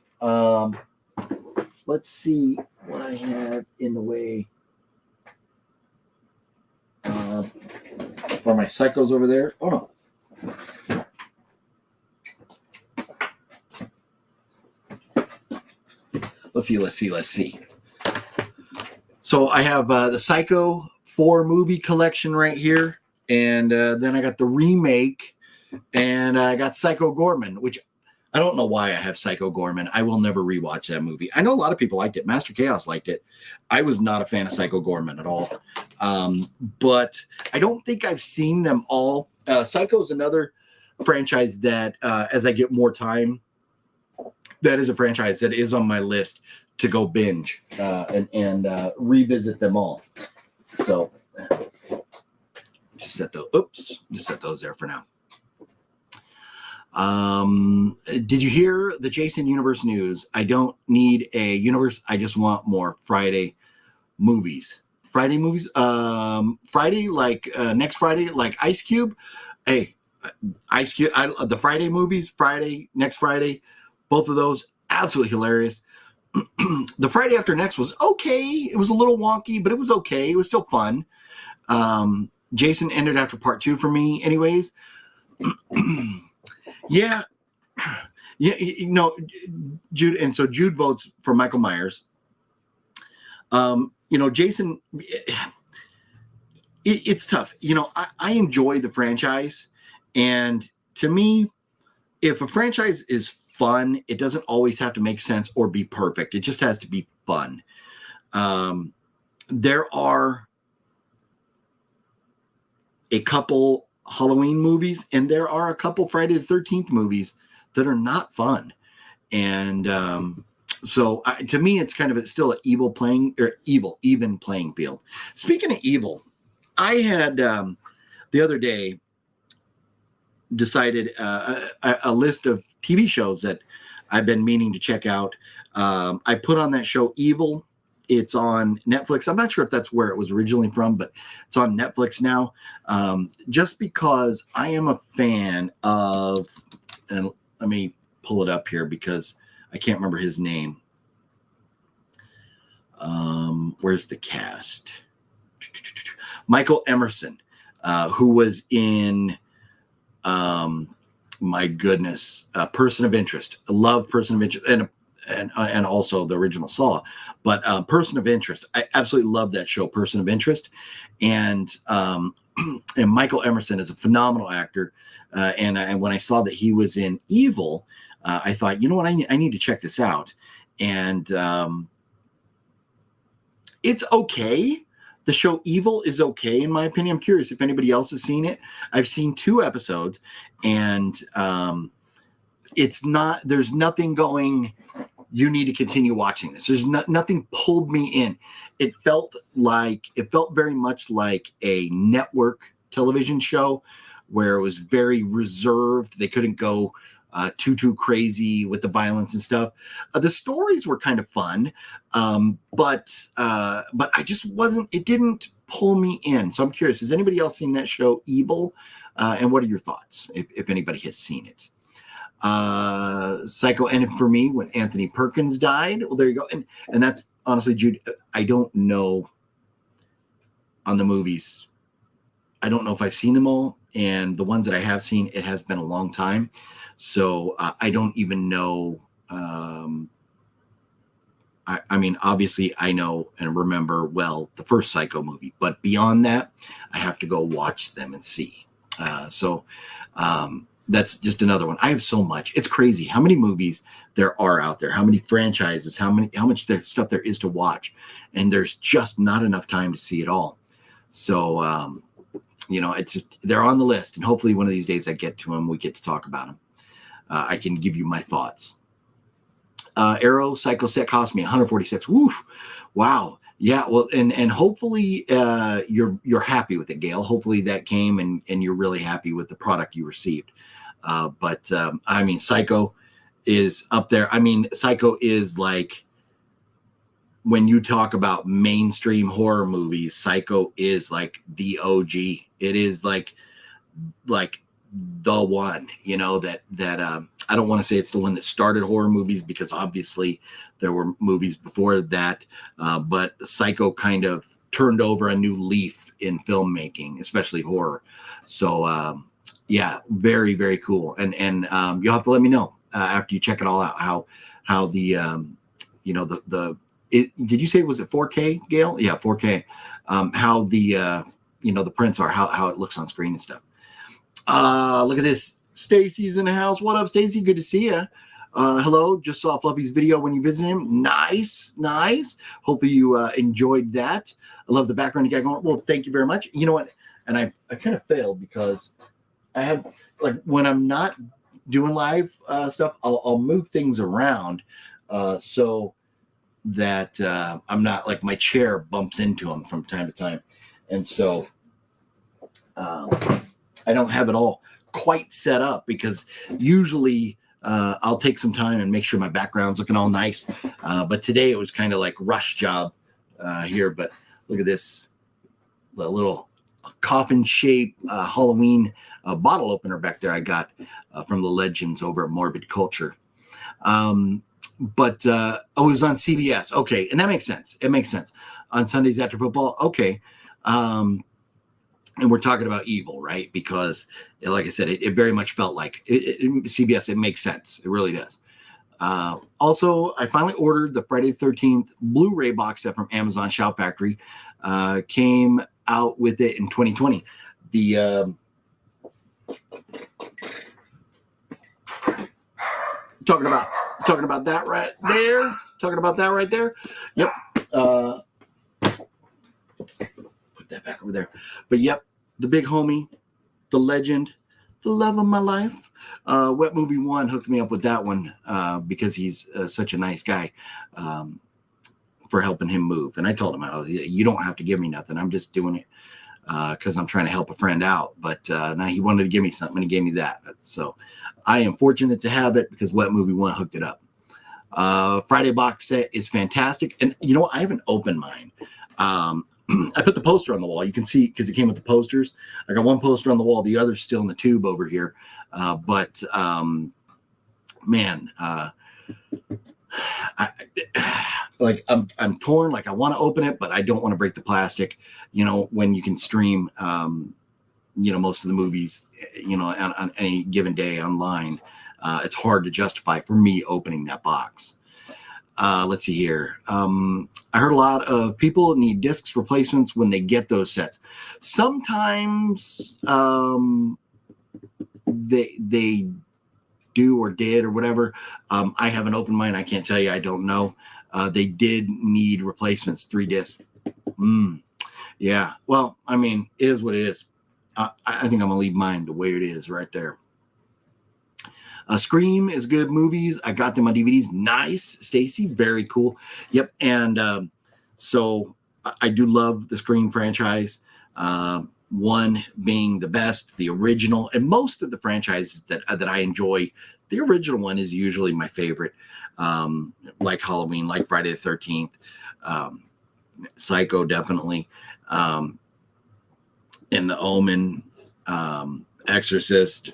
Let's see what I have in the way. Are my Psychos over there? Oh, no. Let's see. So I have the Psycho 4 movie collection right here. And then I got the remake. And I got Psycho Gorman, which I don't know why I have Psycho Gorman. I will never rewatch that movie. I know a lot of people liked it. Master Chaos liked it. I was not a fan of Psycho Gorman at all. But I don't think I've seen them all. Psycho is another franchise that as I get more time, that is a franchise that is on my list to go binge and revisit them all. So just set those there for now. Did you hear the Jason Universe news? I don't need a universe. I just want more Friday movies. Friday, like next Friday, like Ice Cube. Hey, Ice Cube, the Friday movies, Friday, next Friday, both of those, absolutely hilarious. The Friday after next was okay. It was a little wonky, but it was okay. It was still fun. Jason ended after part 2 for me anyways. Yeah. Jude, and so Jude votes for Michael Myers. Jason, it's tough. I enjoy the franchise, and to me, if a franchise is fun, it doesn't always have to make sense or be perfect. It just has to be fun. There are a couple Halloween movies, and there are a couple Friday the 13th movies that are not fun. And so to me, it's kind of still an even playing field. Speaking of evil, I had the other day decided a list of TV shows that I've been meaning to check out. I put on that show Evil. It's on Netflix. I'm not sure if that's where it was originally from, but it's on Netflix now. Just because I am a fan of, and let me pull it up here because I can't remember his name. Where's the cast? Michael Emerson, who was in, my goodness, Person of Interest. I love Person of Interest, and also the original Saw, but Person of Interest. I absolutely love that show, Person of Interest, and Michael Emerson is a phenomenal actor. And when I saw that he was in Evil, I thought, you know what, I need to check this out. And it's okay. The show Evil is okay, in my opinion. I'm curious if anybody else has seen it. I've seen 2 episodes, and it's not, there's nothing going, you need to continue watching this. There's nothing pulled me in. It felt very much like a network television show where it was very reserved. They couldn't go too crazy with the violence and stuff. The stories were kind of fun, but I just wasn't. It didn't pull me in. So I'm curious. Has anybody else seen that show, Evil? And what are your thoughts, if anybody has seen it? Psycho ended for me when Anthony Perkins died. Well, there you go. And that's honestly, Jude, I don't know on the movies. I don't know if I've seen them all, and the ones that I have seen, it has been a long time. So I don't even know. I mean, obviously, I know and remember well the first Psycho movie, but beyond that, I have to go watch them and see. So that's just another one. I have so much. It's crazy how many movies there are out there, how many franchises, how much stuff there is to watch, and there's just not enough time to see it all. So it's just, they're on the list, and hopefully one of these days I get to them. We get to talk about them. I can give you my thoughts. Arrow Psycho set cost me $146. Woof! Wow. Yeah. Well, and hopefully you're happy with it, Gail. Hopefully that came and you're really happy with the product you received. But I mean, Psycho is up there. I mean, Psycho is like, when you talk about mainstream horror movies, Psycho is like the OG. It is like the one, that I don't want to say it's the one that started horror movies, because obviously there were movies before that, but Psycho kind of turned over a new leaf in filmmaking, especially horror. So yeah, very, very cool. And you'll have to let me know after you check it all out how the did you say, was it 4K, Gail? Yeah, 4K. How the the prints are, how it looks on screen and stuff. Look at this. Stacy's in the house. What up, Stacy? Good to see you. Hello. Just saw Fluffy's video when you visited him. Nice. Hopefully you enjoyed that. I love the background you got going. Well, thank you very much. You know what? And I kind of failed because I have, like, when I'm not doing live stuff, I'll move things around so that I'm not, like, my chair bumps into them from time to time. And so I don't have it all quite set up, because usually I'll take some time and make sure my background's looking all nice. But today it was kind of like rush job here. But look at this, the little coffin shape Halloween bottle opener back there I got from the legends over at Morbid Culture. But it was on CBS. Okay. And that makes sense. It makes sense. On Sundays after football. Okay. And we're talking about Evil, right? Because, like I said, it very much felt like CBS. It makes sense. It really does. Also, I finally ordered the Friday the 13th Blu-ray box set from Amazon Shout Factory. Came out with it in 2020. talking about that right there. Talking about that right there. Yep. Put that back over there. But yep, the big homie, the legend, the love of my life. Wet Movie 1 hooked me up with that one because he's such a nice guy for helping him move. And I told him, you don't have to give me nothing. I'm just doing it because I'm trying to help a friend out. But now he wanted to give me something and he gave me that. So I am fortunate to have it because Wet Movie 1 hooked it up. Friday box set is fantastic. And you know what? I haven't opened mine. I put the poster on the wall. You can see because it came with the posters. I got one poster on the wall. The other's still in the tube over here. Man, I'm torn. Like I want to open it, but I don't want to break the plastic. You know, when you can stream, most of the movies, on any given day online, it's hard to justify for me opening that box. Let's see here. I heard a lot of people need discs replacements when they get those sets. Sometimes they do or did or whatever. I haven't opened mine. I can't tell you. I don't know. They did need replacements, 3 discs. Yeah. Well, I mean, it is what it is. I think I'm going to leave mine the way it is right there. Scream is good movies. I got them on DVDs. Nice, Stacy. Very cool. Yep. And so I do love the Scream franchise. One being the best, the original, and most of the franchises that I enjoy. The original one is usually my favorite. Like Halloween, like Friday the 13th, Psycho, definitely, and The Omen, Exorcist.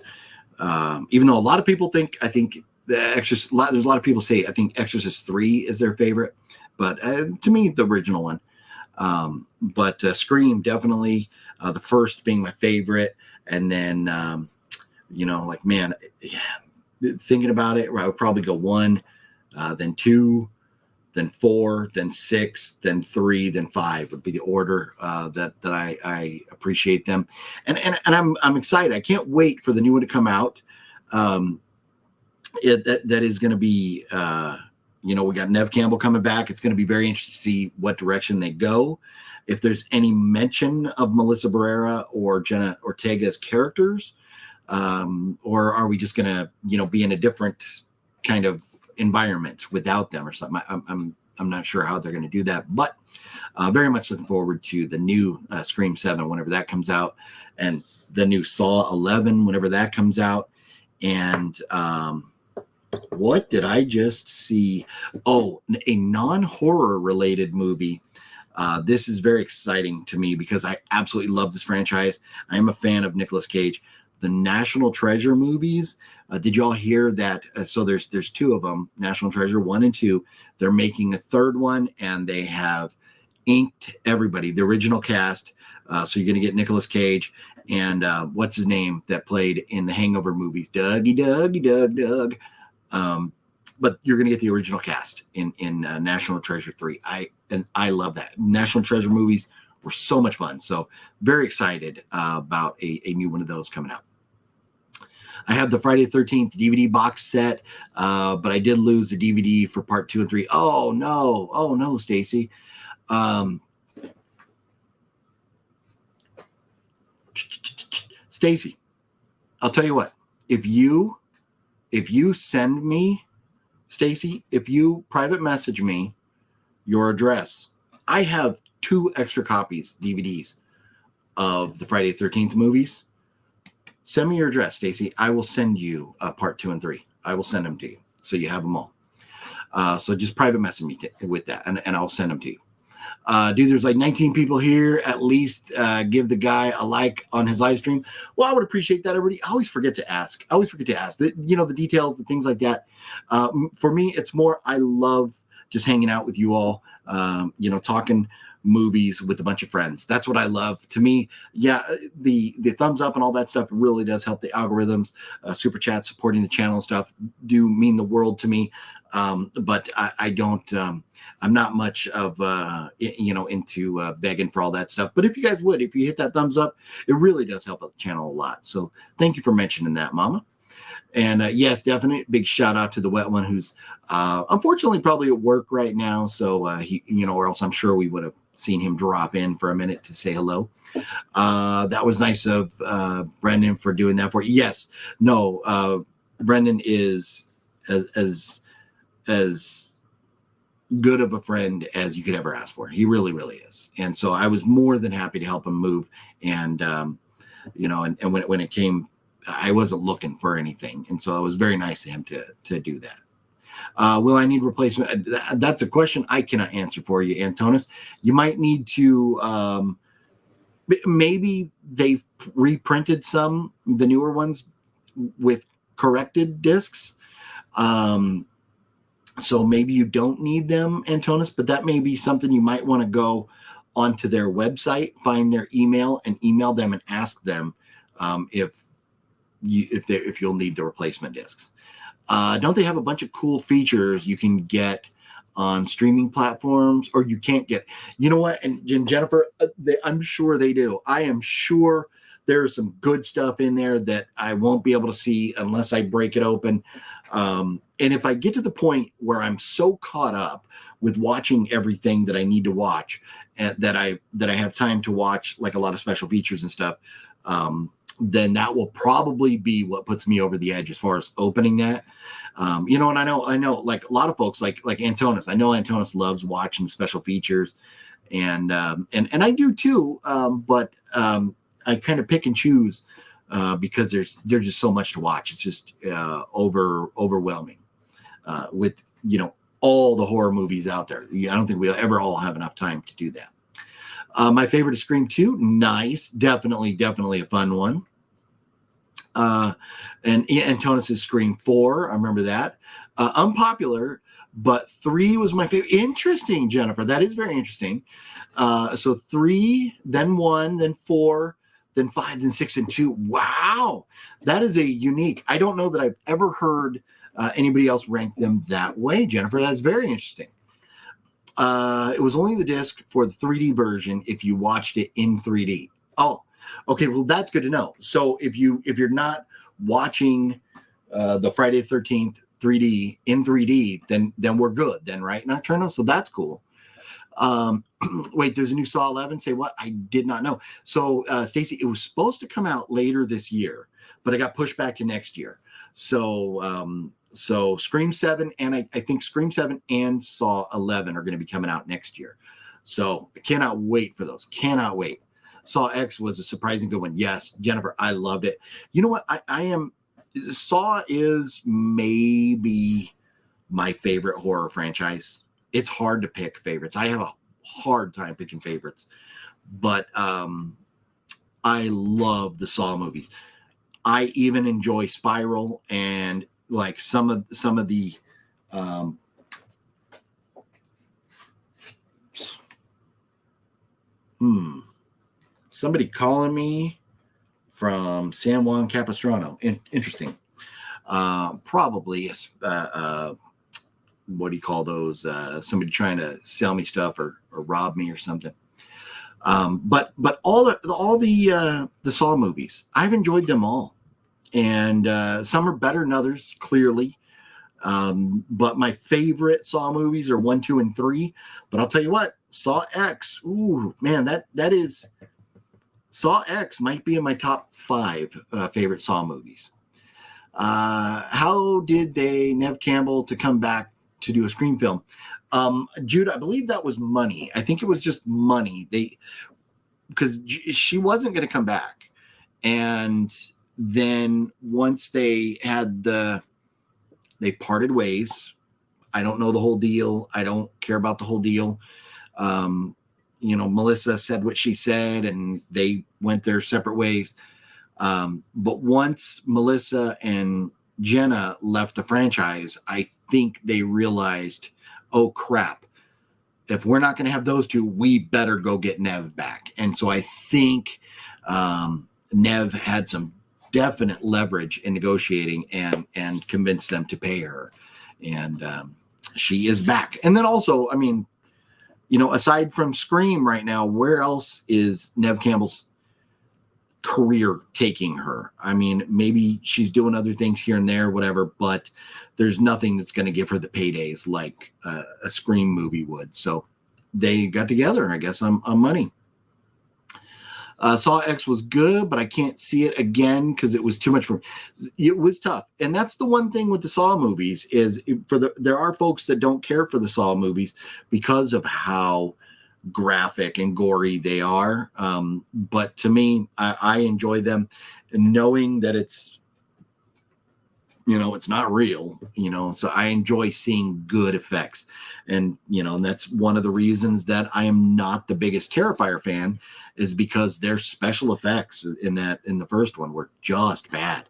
Even though a lot of people I think the Exorcist, there's a lot of people say I think Exorcist 3 is their favorite, but to me the original one. But Scream definitely, the first being my favorite, and then thinking about it, I would probably go 1, then 2, then 4, then 6, then 3, then 5 would be the order that I appreciate them, and I'm excited. I can't wait for the new one to come out. That is going to be we got Nev Campbell coming back. It's going to be very interesting to see what direction they go. If there's any mention of Melissa Barrera or Jenna Ortega's characters, or are we just going to be in a different kind of environment without them or something? I'm not sure how they're going to do that, but very much looking forward to the new Scream 7 whenever that comes out, and the new Saw 11 whenever that comes out. And what did I just see? Oh, a non-horror related movie. This is very exciting to me because I absolutely love this franchise. I am a fan of Nicolas Cage. The National Treasure movies. Did you all hear that? So there's 2 of them, National Treasure 1 and 2. They're making a 3rd one, and they have inked everybody, the original cast. So you're going to get Nicolas Cage and what's his name that played in the Hangover movies, Doug. But you're going to get the original cast in National Treasure 3. I love that. National Treasure movies were so much fun. So very excited about a new one of those coming out. I have the Friday the 13th DVD box set, but I did lose the DVD for part 2 and 3. Oh no, Stacy. Stacy, I'll tell you what. If you send me, Stacy, if you private message me your address, I have 2 extra copies, DVDs, of the Friday the 13th movies. Send me your address, Stacy. I will send you part 2 and 3. I will send them to you, so you have them all. So just private message me with that, and I'll send them to you. Dude, there's like 19 people here. At least give the guy a like on his live stream. Well, I would appreciate that, everybody. I always forget to ask. The details and things like that. For me, it's more, I love just hanging out with you all, talking movies with a bunch of friends. That's what I love. To me, yeah, the thumbs up and all that stuff really does help the algorithms. Super chat supporting the channel and stuff do mean the world to me. But I don't, I'm not much of, into begging for all that stuff. But if you guys would, if you hit that thumbs up, it really does help out the channel a lot. So thank you for mentioning that, Mama. And yes, definitely big shout out to the wet one, who's unfortunately probably at work right now. So he, or else I'm sure we would have seen him drop in for a minute to say hello. That was nice of Brendan for doing that for you. Yes, no, Brendan is as good of a friend as you could ever ask for. He really, really is. And so I was more than happy to help him move. And and when it came, I wasn't looking for anything, and so it was very nice of him to do that. Will I need replacement? That's a question I cannot answer for you, Antonis. You might need to. Maybe they've reprinted the newer ones with corrected discs. So maybe you don't need them, Antonis, but that may be something you might want to go onto their website, find their email, and email them and ask them if you'll need the replacement discs. Don't they have a bunch of cool features you can get on streaming platforms, or you can't get? You know what? And Jennifer, I'm sure they do. I am sure there's some good stuff in there that I won't be able to see unless I break it open. And if I get to the point where I'm so caught up with watching everything that I need to watch, and that I have time to watch like a lot of special features and stuff, then that will probably be what puts me over the edge as far as opening that. And I know like a lot of folks like Antonis. I know Antonis loves watching special features, and I do too. But I kind of pick and choose because there's just so much to watch. It's just overwhelming with all the horror movies out there. I don't think we'll ever all have enough time to do that. My favorite is Scream 2. Nice. Definitely a fun one. And Antonis is Scream 4. I remember that. Unpopular, but 3 was my favorite. Interesting, Jennifer. That is very interesting. So 3, then 1, then 4, then 5, then 6, and 2. Wow. That is a unique. I don't know that I've ever heard anybody else rank them that way, Jennifer. That's very interesting. It was only the disc for the 3D version if you watched it in 3D. Oh, okay. Well, that's good to know. So if you're not watching the Friday the 13th 3D in 3D, then we're good then, right, Nocturnal? So that's cool. Wait, there's a new Saw 11. Say what? I did not know. So Stacy, it was supposed to come out later this year, but it got pushed back to next year. So Scream 7 and I think Scream 7 and Saw 11 are going to be coming out next year. So I cannot wait for those. Cannot wait. Saw X was a surprising good one. Yes, Jennifer, I loved it. You know what? Saw is maybe my favorite horror franchise. It's hard to pick favorites. I have a hard time picking favorites, but I love the Saw movies. I even enjoy Spiral and like some of the somebody calling me from San Juan Capistrano. Interesting. Probably what do you call those? Somebody trying to sell me stuff or rob me or something. But all the Saw movies, I've enjoyed them all. And some are better than others, clearly. But my favorite Saw movies are 1, 2, and 3. But I'll tell you what, Saw X, ooh, man, that is Saw X might be in my top 5 favorite Saw movies. How did Neve Campbell to come back to do a Scream film? Jude, I believe that was money. I think it was just money. Because she wasn't going to come back, and then once they parted ways. I don't know the whole deal. I don't care about the whole deal. Melissa said what she said and they went their separate ways. But once Melissa and Jenna left the franchise, I think they realized, oh crap, if we're not going to have those two, we better go get Neve back. And so I think Neve had some definite leverage in negotiating and convinced them to pay her. And she is back. And then also, I mean, aside from Scream right now, where else is Neve Campbell's career taking her. I mean, maybe she's doing other things here and there, whatever, but there's nothing that's going to give her the paydays like a Scream movie would. So they got together, I guess, on money. Saw X was good, but I can't see it again because it was too much for me. It was tough. And that's the one thing with the Saw movies is there are folks that don't care for the Saw movies because of how graphic and gory they are. But to me, I enjoy them, and knowing that it's, it's not real, so I enjoy seeing good effects. And, and that's one of the reasons that I am not the biggest Terrifier fan, is because their special effects in the first one were just bad.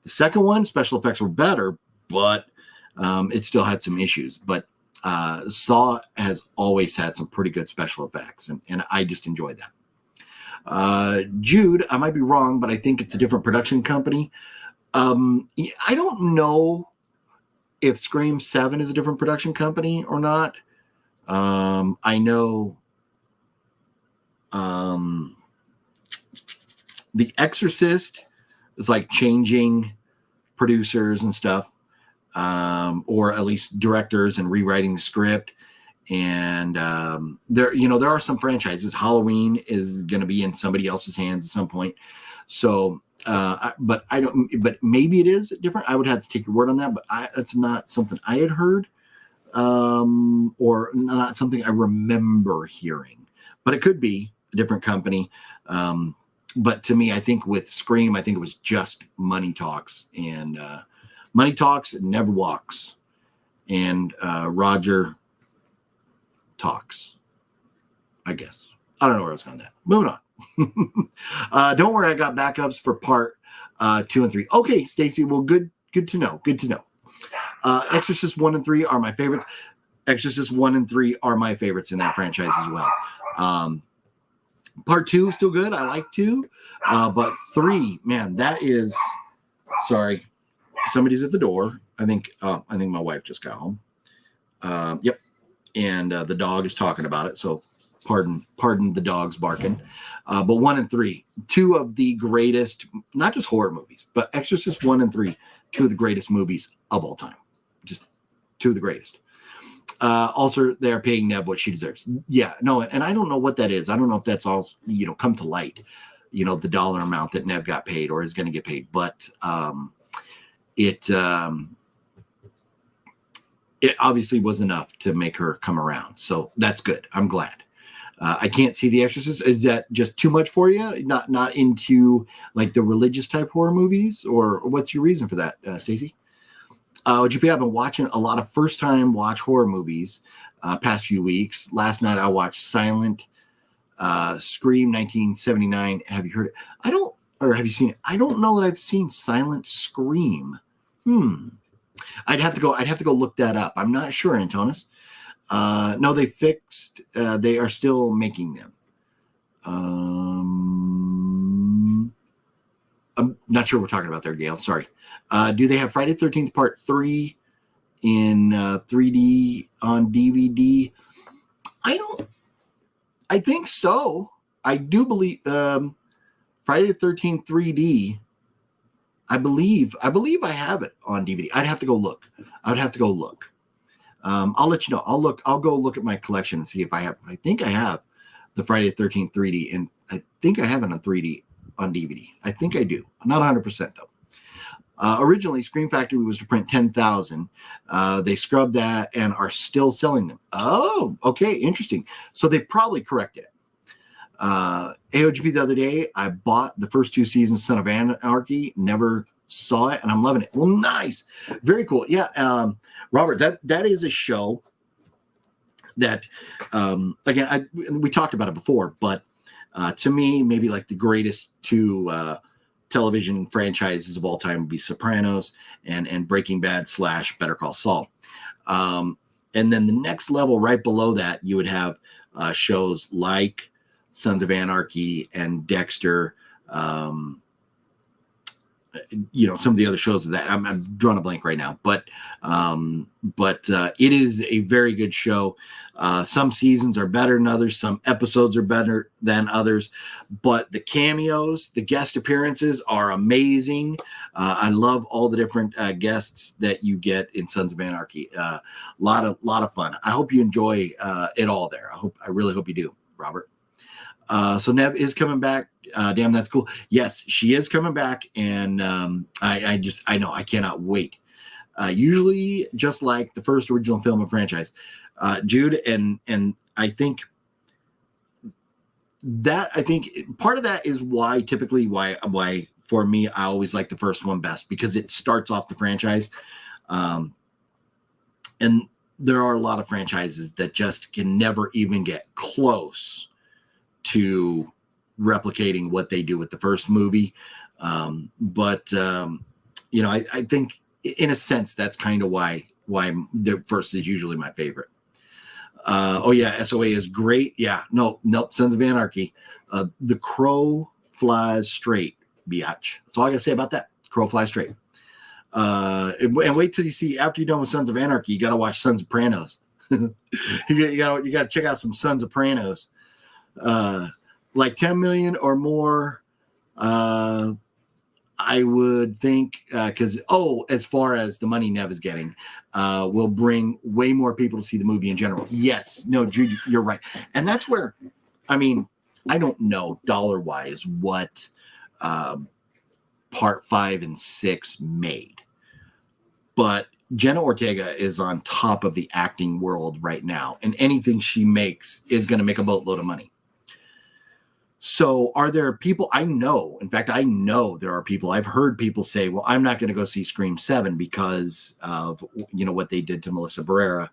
The second one, special effects were better, but it still had some issues. But Saw has always had some pretty good special effects, and I just enjoy that. Jude, I might be wrong, but I think it's a different production company. I don't know if Scream 7 is a different production company or not. I know The Exorcist is like changing producers and stuff, or at least directors, and rewriting the script. And there are some franchises. Halloween is going to be in somebody else's hands at some point. So, but maybe it is different. I would have to take your word on that, but it's not something I had heard, or not something I remember hearing, but it could be a different company. But to me, I think with Scream, I think it was just money talks, and money talks, never walks. And Roger talks, I guess. I don't know where I was going with that. Moving on. Don't worry, I got backups for part 2 and 3. Okay, Stacy. Well, good to know. Good to know. Exorcist 1 and 3 are my favorites. Exorcist 1 and 3 are my favorites in that franchise as well. Part 2 is still good. I like 2. But 3, man, that is... Sorry. Somebody's at the door. I think my wife just got home. Yep. And the dog is talking about it. So pardon the dog's barking. But 1 and 3, 2 of the greatest, not just horror movies, but Exorcist 1 and 3, 2 of the greatest movies of all time. Just 2 of the greatest. Also, they're paying Nev what she deserves. Yeah, no, and I don't know what that is. I don't know if that's all, come to light, the dollar amount that Nev got paid or is going to get paid. But it obviously was enough to make her come around. So that's good. I'm glad. I can't see The Exorcist. Is that just too much for you? Not into like the religious type horror movies, or what's your reason for that, Stacey? GP, I've been watching a lot of first-time watch horror movies past few weeks. Last night I watched Silent Scream 1979. Have you heard it? Have you seen it? I don't know that I've seen Silent Scream. I'd have to go look that up. I'm not sure, Antonis. No, they fixed. They are still making them. I'm not sure what we're talking about there, Gail. Sorry. Do they have Friday the 13th Part 3 in 3D on DVD? I think so. I do believe Friday the 13th 3D. I believe I have it on DVD. I'd have to go look. I'll let you know. I'll go look at my collection and see if I have. I think I have the Friday the 13th 3D, and I think I have it on 3D on DVD. I think I do. I'm not 100% though. Originally, Scream Factory was to print 10,000. They scrubbed that and are still selling them. Oh, okay, interesting. So they probably corrected it. AOGP the other day, I bought the first 2 seasons, Son of Anarchy. Never saw it, and I'm loving it. Well, nice, very cool. Yeah, Robert, that is a show that, again, we talked about it before, but to me, maybe like the greatest 2 television franchises of all time would be Sopranos and Breaking Bad / Better Call Saul. And then the next level right below that, you would have shows like Sons of Anarchy and Dexter. some of the other shows of that. I'm drawing a blank right now, but it is a very good show. Some seasons are better than others. Some episodes are better than others, but the cameos, the guest appearances are amazing. I love all the different guests that you get in Sons of Anarchy. Lot of fun. I hope you enjoy it all there. I really hope you do, Robert. So Nev is coming back. Damn, that's cool. Yes, she is coming back, and I know I cannot wait. Usually, just like the first original film of franchise, Jude, and I think part of that is why for me I always like the first one best, because it starts off the franchise, and there are a lot of franchises that just can never even get close to replicating what they do with the first movie. I think in a sense that's kind of why the first is usually my favorite. SOA is great. Nope, Sons of Anarchy. The crow flies straight, biatch. That's all I gotta say about that. Crow flies straight. And wait till you see, after you're done with Sons of Anarchy, you gotta watch Sons of Sopranos. you gotta check out some Sons of Sopranos. Like 10 million or more, I would think, because as far as the money Nev is getting, will bring way more people to see the movie in general. Yes, no, Jude, you're right, and that's where, I don't know dollar wise what part 5 and 6 made, but Jenna Ortega is on top of the acting world right now, and anything she makes is going to make a boatload of money. So are there people I know there are people, I've heard people say, well, I'm not going to go see Scream 7 because of, what they did to Melissa Barrera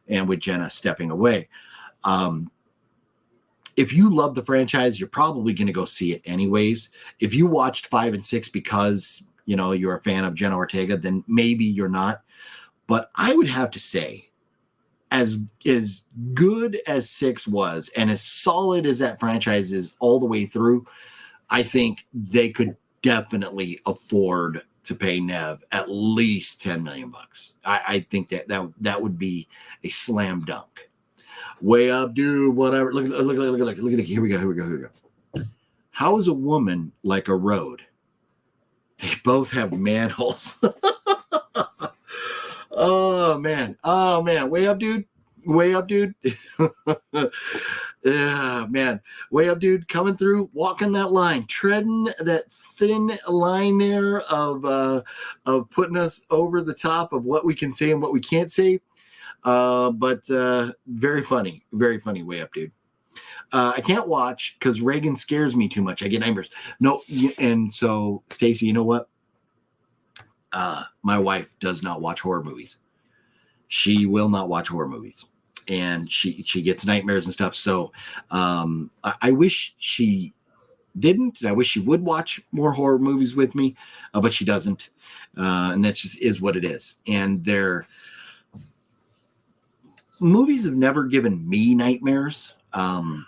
and with Jenna stepping away. If you love the franchise, you're probably going to go see it anyways. If you watched 5 and 6 because, you're a fan of Jenna Ortega, then maybe you're not. But I would have to say, as good as 6 was and as solid as that franchise is all the way through, I think they could definitely afford to pay Nev at least $10 million. I think that would be a slam dunk. Way up, dude, whatever. Look at it. Here we go. How is a woman like a road? They both have manholes. Oh man. Way up, dude. Yeah, man. Way up, dude. Coming through, walking that line, treading that thin line there of putting us over the top of what we can say and what we can't say. But very funny. Way up, dude. I can't watch because Reagan scares me too much. I get nightmares. No, and so Stacy, you know what? My wife does not watch horror movies. She will not watch horror movies, and she gets nightmares and stuff. So I wish she didn't. I wish she would watch more horror movies with me, but she doesn't, and that just is what it is. And their movies have never given me nightmares, but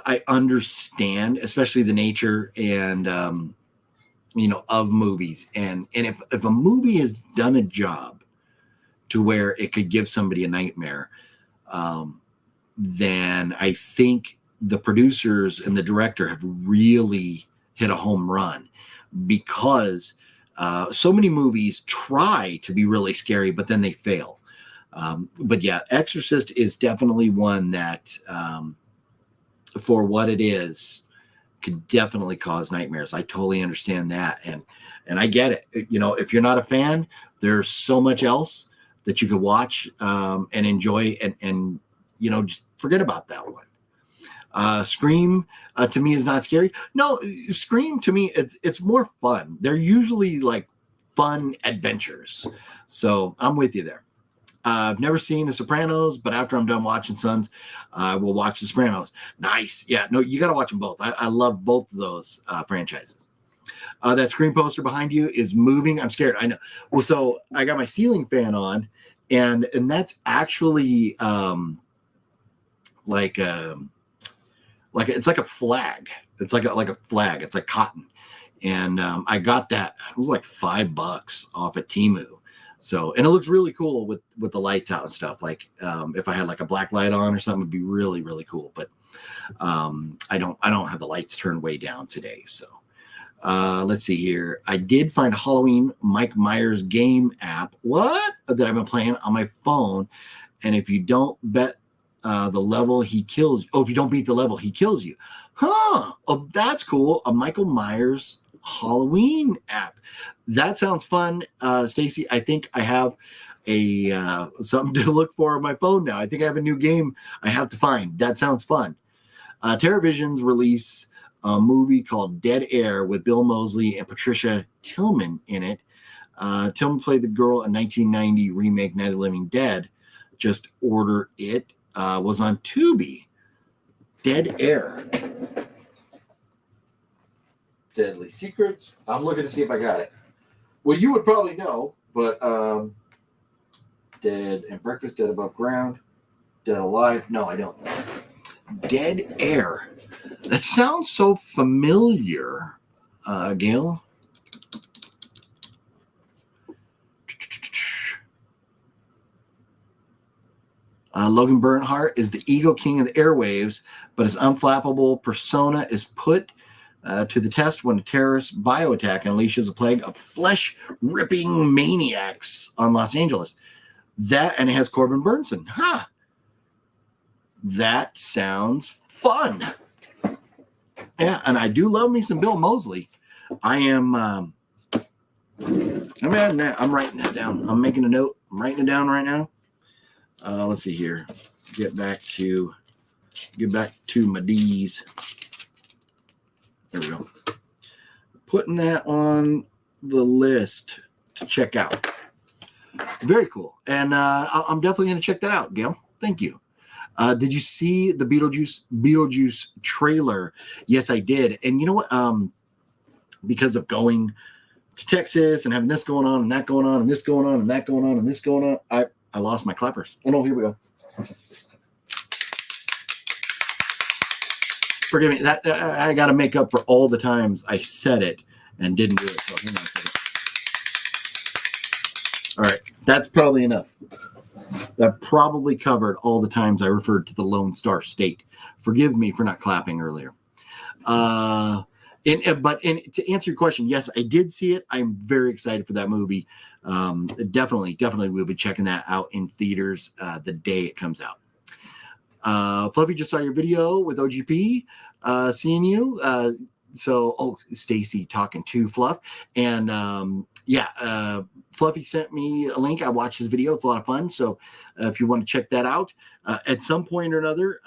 I understand, especially the nature and of movies, and if a movie has done a job to where it could give somebody a nightmare, then I think the producers and the director have really hit a home run, because so many movies try to be really scary, but then they fail. But yeah, Exorcist is definitely one that, for what it is, could definitely cause nightmares. I totally understand that, and I get it. If you're not a fan, there's so much else that you could watch and enjoy, and just forget about that one. Scream to me is not scary. No, Scream to me it's more fun. They're usually like fun adventures. So I'm with you there. I've never seen The Sopranos, but after I'm done watching Sons, I will watch The Sopranos. Nice. Yeah, no, you got to watch them both. I love both of those franchises. That Scream poster behind you is moving. I'm scared. I know. Well, so I got my ceiling fan on, and that's actually it's like a flag. It's like a flag. It's like cotton. And I got that. It was like $5 off at Temu. So, and it looks really cool with the lights out and stuff. Like if I had like a black light on or something, it'd be really, really cool. But I don't have the lights turned way down today. So let's see here. I did find a Halloween Mike Myers game app. What? That I've been playing on my phone. And if you don't bet the level, he kills you. Oh, if you don't beat the level, he kills you. Huh. Oh, that's cool. A Michael Myers Halloween app. That sounds fun. Stacy, I think I have a something to look for on my phone now. I think I have a new game I have to find. That sounds fun. TerraVision's release a movie called Dead Air with Bill Moseley and Patricia Tillman in it. Tillman played the girl in 1990 remake Night of the Living Dead. Just order it. Was on Tubi. Dead Air. Deadly Secrets. I'm looking to see if I got it. Well, you would probably know, but Dead and Breakfast, Dead Above Ground, Dead Alive. No, I don't. Dead Air. That sounds so familiar, Gail. Logan Bernhardt is the ego king of the airwaves, but his unflappable persona is put to the test when a terrorist bioattack unleashes a plague of flesh-ripping maniacs on Los Angeles. That, and it has Corbin Burnson. Huh. That sounds fun. Yeah, and I do love me some Bill Moseley. I'm adding that. I'm writing that down. I'm making a note. I'm writing it down right now. Let's see here. Get back to my D's. There we go. Putting that on the list to check out. Very cool. And I'm definitely going to check that out, Gail. Thank you. Did you see the Beetlejuice trailer? Yes, I did. And you know what? Because of going to Texas and having this going on and that going on and this going on and that going on and this going on, I lost my clappers. Oh, no, here we go. Forgive me. That I got to make up for all the times I said it and didn't do it. So hang on a second. All right. That's probably enough. That probably covered all the times I referred to the Lone Star State. Forgive me for not clapping earlier. But to answer your question, yes, I did see it. I'm very excited for that movie. Definitely we'll be checking that out in theaters the day it comes out. Fluffy, just saw your video with OGP. Seeing you. Stacy talking to Fluff. And Fluffy sent me a link. I watched his video. It's a lot of fun. So if you want to check that out, at some point or another,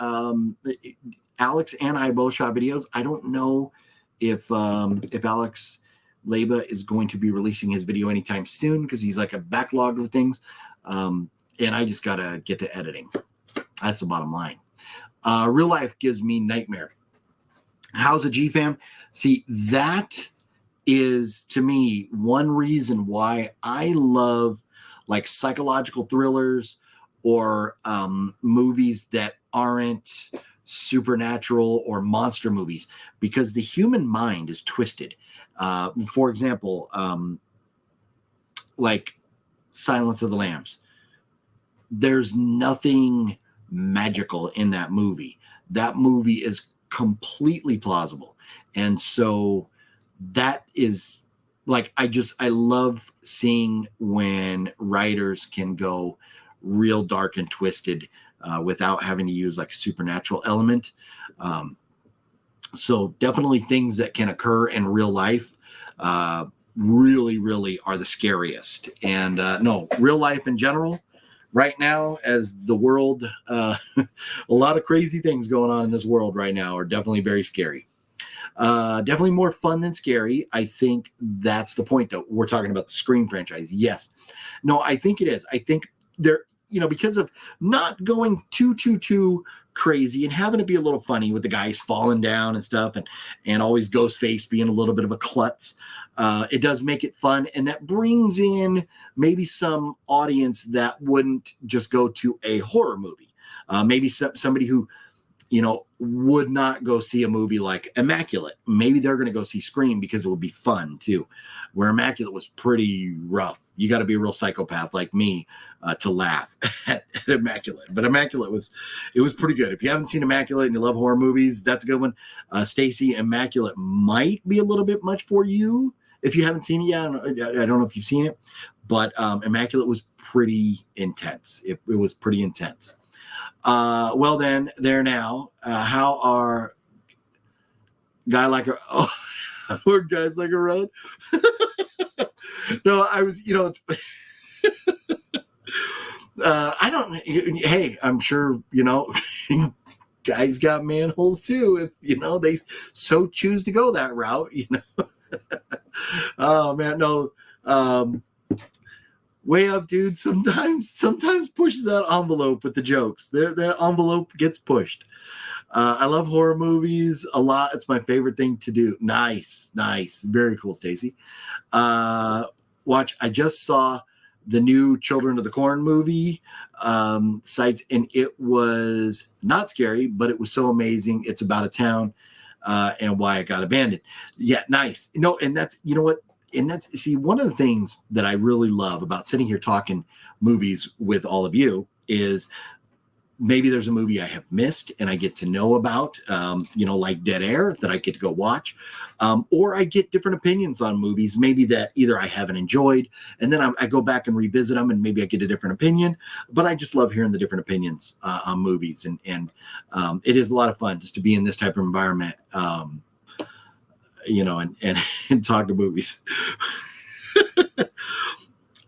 Alex and I both shot videos. I don't know if Alex Leba is going to be releasing his video anytime soon because he's like a backlog of things. And I just got to get to editing. That's the bottom line. Real life gives me nightmare. How's a G-Fam? See, that is, to me, one reason why I love like psychological thrillers or movies that aren't supernatural or monster movies, because the human mind is twisted. For example, like Silence of the Lambs. There's nothing magical in that movie. That movie is completely plausible. And so that is like, I love seeing when writers can go real dark and twisted without having to use like a supernatural element. So definitely things that can occur in real life really are the scariest. And no, real life in general, right now, as the world, a lot of crazy things going on in this world right now are definitely very scary. Definitely more fun than scary. I think that's the point, though. We're talking about the Scream franchise. Yes. No, I think it is. I think they're, because of not going too crazy and having to be a little funny with the guys falling down and stuff, and always Ghostface being a little bit of a klutz. It does make it fun, and that brings in maybe some audience that wouldn't just go to a horror movie. Maybe somebody who, would not go see a movie like Immaculate. Maybe they're going to go see Scream because it would be fun too. Where Immaculate was pretty rough. You got to be a real psychopath like me to laugh at Immaculate. But Immaculate was pretty good. If you haven't seen Immaculate and you love horror movies, that's a good one. Stacy, Immaculate might be a little bit much for you if you haven't seen it yet. I don't know if you've seen it, but Immaculate was pretty intense. It was pretty intense. Well then, there now. How are guy like a or guys like a road? No, I was, it's I don't. Hey, I'm sure guys got manholes too. If they so choose to go that route. Oh man, no. Way Up, dude. Sometimes pushes that envelope with the jokes. The envelope gets pushed. I love horror movies a lot. It's my favorite thing to do. Nice. Very cool, Stacy. Watch. I just saw the new Children of the Corn movie sites, and it was not scary, but it was so amazing. It's about a town and why it got abandoned. Yeah, nice. And that's what. And that's, see, one of the things that I really love about sitting here talking movies with all of you is maybe there's a movie I have missed and I get to know about, like Dead Air that I get to go watch, or I get different opinions on movies, maybe that either I haven't enjoyed, and then I go back and revisit them and maybe I get a different opinion, but I just love hearing the different opinions on movies. And it is a lot of fun just to be in this type of environment. And talk to movies.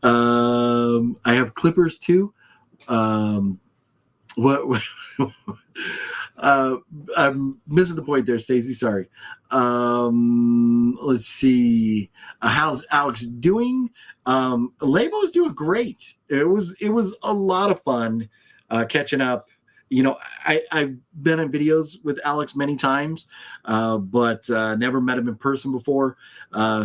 I have clippers too. I'm missing the point there, Stacey. Sorry. Let's see. How's Alex doing? Labo's doing great. It was a lot of fun catching up. I've been in videos with Alex many times, but never met him in person before.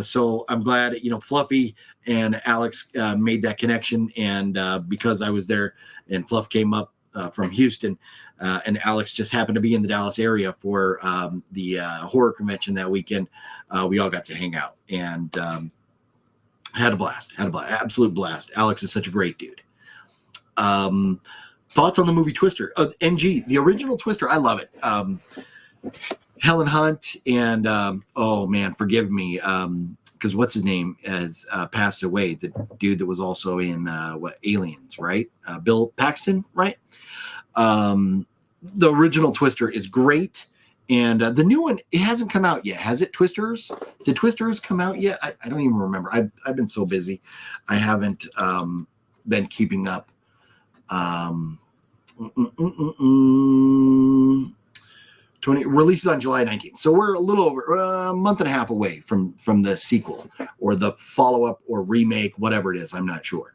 So I'm glad, Fluffy and Alex made that connection. And because I was there and Fluff came up from Houston, and Alex just happened to be in the Dallas area for the horror convention that weekend, we all got to hang out and had a blast, absolute blast. Alex is such a great dude. Thoughts on the movie Twister? NG, the original Twister, I love it. Helen Hunt and, oh man, forgive me, because what's his name has passed away. The dude that was also in Aliens, right? Bill Paxton, right? The original Twister is great. And the new one, it hasn't come out yet. Has it, Twisters? Did Twisters come out yet? I don't even remember. I've been so busy. I haven't been keeping up. 20 releases on July 19th, so we're a little over a month and a half away from the sequel or the follow-up or remake, whatever it is. I'm not sure.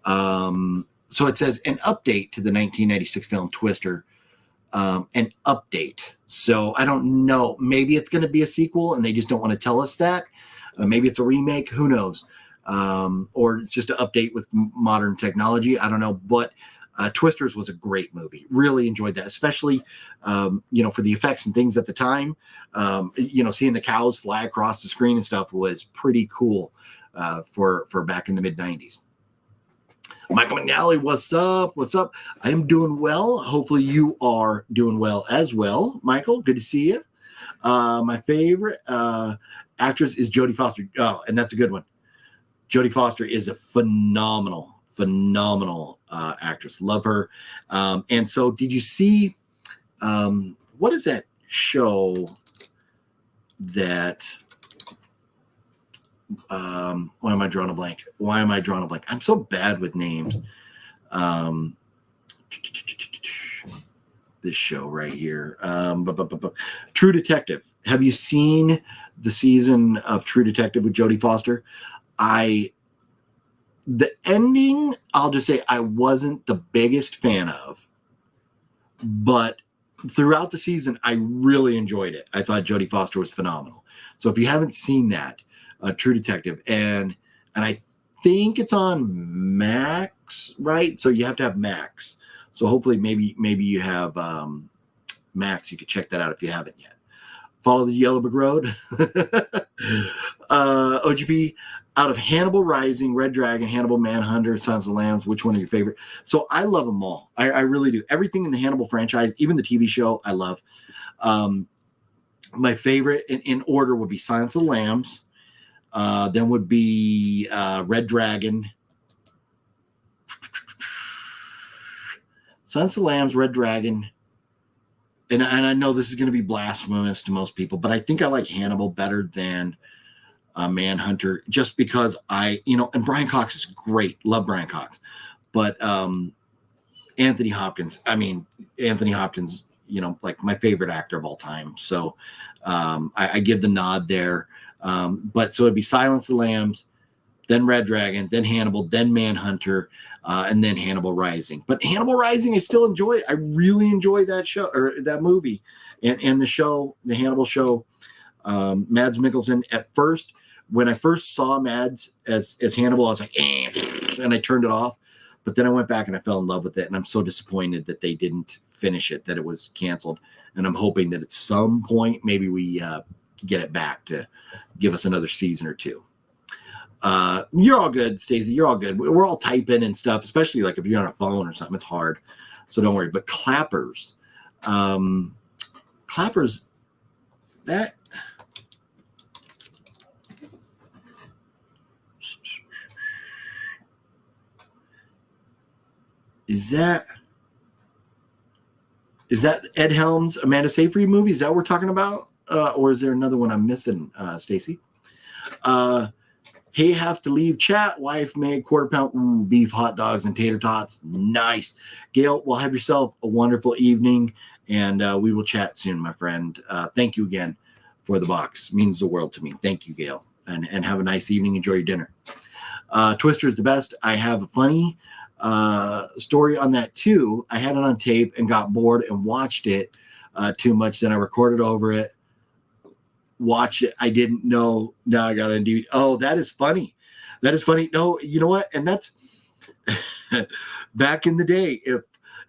So it says an update to the 1996 film Twister, an update. So I don't know, maybe it's going to be a sequel and they just don't want to tell us that. Maybe it's a remake, who knows, or it's just an update with modern technology. I don't know, but Twisters was a great movie. Really enjoyed that, especially, for the effects and things at the time. Seeing the cows fly across the screen and stuff was pretty cool for back in the mid-90s. Michael McNally, what's up? What's up? I am doing well. Hopefully you are doing well as well. Michael, good to see you. My favorite actress is Jodie Foster. Oh, and that's a good one. Jodie Foster is a phenomenal actress. Love her. And so did you see what is that show that why am I drawing a blank? I'm so bad with names. This show right here. True Detective. Have you seen the season of True Detective with Jodie Foster? The ending, I'll just say I wasn't the biggest fan of, but throughout the season, I really enjoyed it. I thought Jodie Foster was phenomenal. So if you haven't seen that, True Detective, and I think it's on Max, right? So you have to have Max. So hopefully maybe you have Max. You can check that out if you haven't yet. Follow the Yellow Brick Road. OGP, out of Hannibal Rising, Red Dragon, Hannibal Manhunter, Sons of the Lambs, which one are your favorite? So I love them all. I really do. Everything in the Hannibal franchise, even the TV show, I love. My favorite in order would be Silence of the Lambs. Then would be Red Dragon. Silence of the Lambs, Red Dragon. And I know this is going to be blasphemous to most people, but I think I like Hannibal better than Manhunter, just because and Brian Cox is great. Love Brian Cox. But Anthony Hopkins, like my favorite actor of all time. So I give the nod there. But so it'd be Silence of the Lambs, then Red Dragon, then Hannibal, then Manhunter, and then Hannibal Rising. But Hannibal Rising, I still enjoy. I really enjoy that show or that movie and the show, the Hannibal show. Mads Mikkelsen. At first, when I first saw Mads as Hannibal, I was like, and I turned it off. But then I went back and I fell in love with it, and I'm so disappointed that they didn't finish it, that it was canceled. And I'm hoping that at some point maybe we get it back to give us another season or two. You're all good, Stacey. You're all good. We're all typing and stuff, especially like if you're on a phone or something. It's hard, so don't worry. But clappers, that. Is that Ed Helms, Amanda Seyfried movie? Is that what we're talking about? Or is there another one I'm missing, Stacy? Hey, have to leave chat. Wife made quarter pound beef, hot dogs, and tater tots. Nice. Gail, well, have yourself a wonderful evening, and we will chat soon, my friend. Thank you again for the box. It means the world to me. Thank you, Gail. And have a nice evening. Enjoy your dinner. Twister is the best. I have a funny story on that too. I had it on tape and got bored and watched it too much. Then I recorded over it, watched it. I didn't know. Now I got to do. Oh, that is funny. That is funny. No, you know what? And that's back in the day. If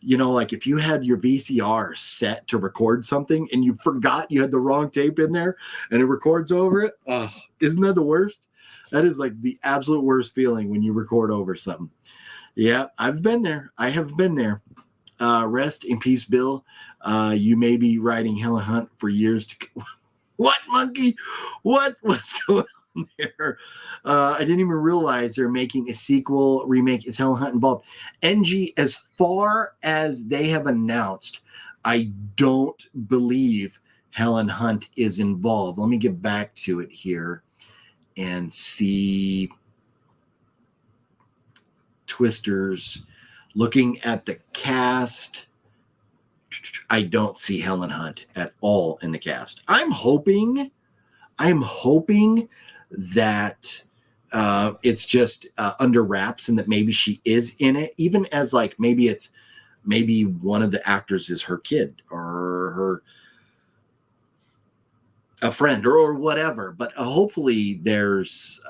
if you had your VCR set to record something and you forgot you had the wrong tape in there and it records over it. Isn't that the worst? That is like the absolute worst feeling when you record over something. Yeah, I've been there. I have been there. Rest in peace, Bill. You may be riding Helen Hunt for years to come. What, monkey? What was going on there? I didn't even realize they're making a sequel remake. Is Helen Hunt involved? NG, as far as they have announced, I don't believe Helen Hunt is involved. Let me get back to it here and see. Twisters, looking at the cast, I don't see Helen Hunt at all in the cast. I'm hoping that it's just under wraps and that maybe she is in it, even as like maybe one of the actors is her kid or a friend or whatever. But hopefully there's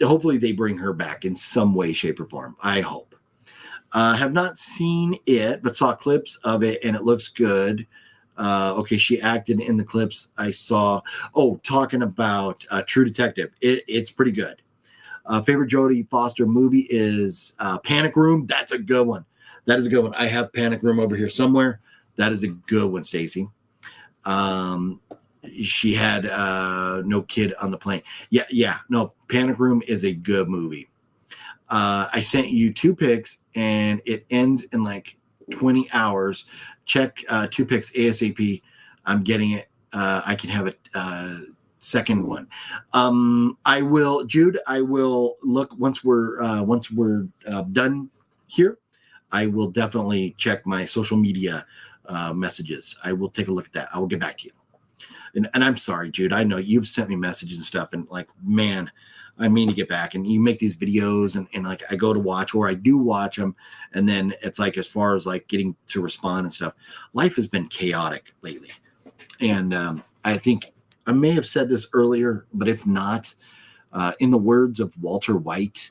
hopefully they bring her back in some way, shape, or form. I hope. Have not seen it, but saw clips of it, and it looks good. Okay, she acted in the clips I saw. Oh, talking about True Detective. It's pretty good. Favorite Jodie Foster movie is Panic Room. That's a good one. That is a good one. I have Panic Room over here somewhere. That is a good one, Stacy. She had no kid on the plane. Yeah. No, Panic Room is a good movie. I sent you 2 pics, and it ends in like 20 hours. Check 2 pics ASAP. I'm getting it. I can have a second one. I will, Jude. I will look once we're done here. I will definitely check my social media messages. I will take a look at that. I will get back to you. And I'm sorry, Jude. I know you've sent me messages and stuff, and like, man, I mean to get back. And you make these videos, and like I go to watch, or I do watch them, and then it's like as far as like getting to respond and stuff, life has been chaotic lately. And I think I may have said this earlier, but if not, in the words of Walter White,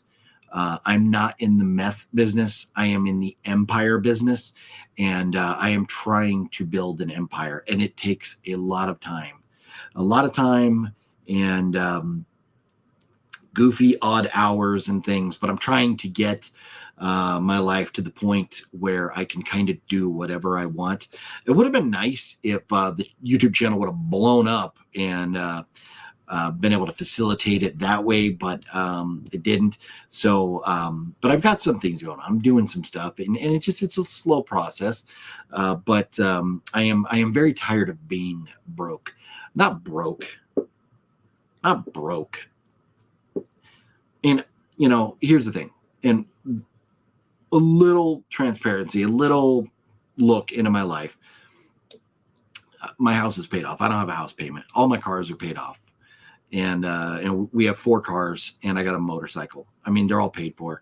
I'm not in the meth business. I am in the empire business, and I am trying to build an empire, and it takes a lot of time, and goofy, odd hours and things. But I'm trying to get my life to the point where I can kind of do whatever I want. It would have been nice if the YouTube channel would have blown up and been able to facilitate it that way, but it didn't. So, but I've got some things going on. I'm doing some stuff, and it's a slow process. But I am very tired of being broke. Not broke. And here's the thing. And a little transparency, a little look into my life. My house is paid off. I don't have a house payment. All my cars are paid off. And we have 4 cars, and I got a motorcycle. I mean, they're all paid for.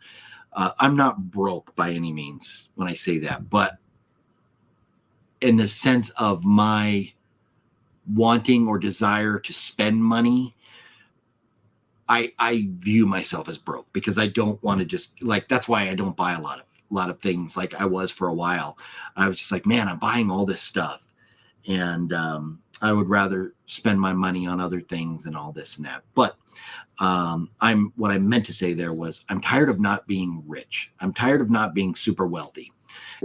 I'm not broke by any means when I say that, but in the sense of my wanting or desire to spend money, I view myself as broke because I don't want to just that's why I don't buy a lot of things like I was for a while. I was just like, man, I'm buying all this stuff, and I would rather spend my money on other things and all this and that. But what I meant to say there was I'm tired of not being rich. I'm tired of not being super wealthy.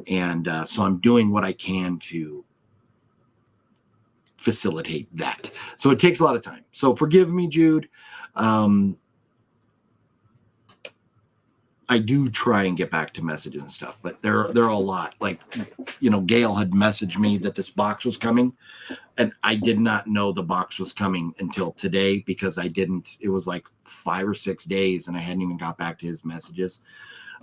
And so I'm doing what I can to facilitate that. So it takes a lot of time. So forgive me, Jude. I do try and get back to messages and stuff, but there are a lot. Gail had messaged me that this box was coming, and I did not know the box was coming until today because it was like 5 or 6 days and I hadn't even got back to his messages.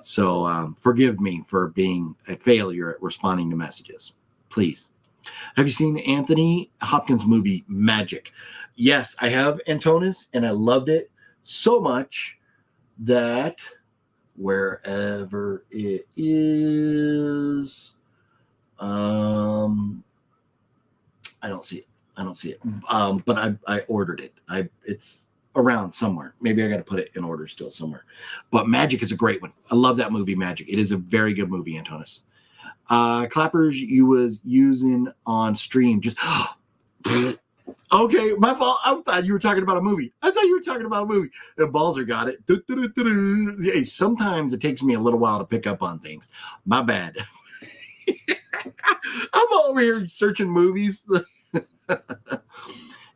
So forgive me for being a failure at responding to messages. Please. Have you seen Anthony Hopkins' movie Magic? Yes, I have, Antonis, and I loved it so much that wherever it is, I don't see it. But I ordered it. It's around somewhere. Maybe I got to put it in order still somewhere. But Magic is a great one. I love that movie, Magic. It is a very good movie, Antonis. Clappers you was using on stream. Just okay, my fault. I thought you were talking about a movie. And Balzer got it. Hey, sometimes it takes me a little while to pick up on things. My bad. I'm over here searching movies.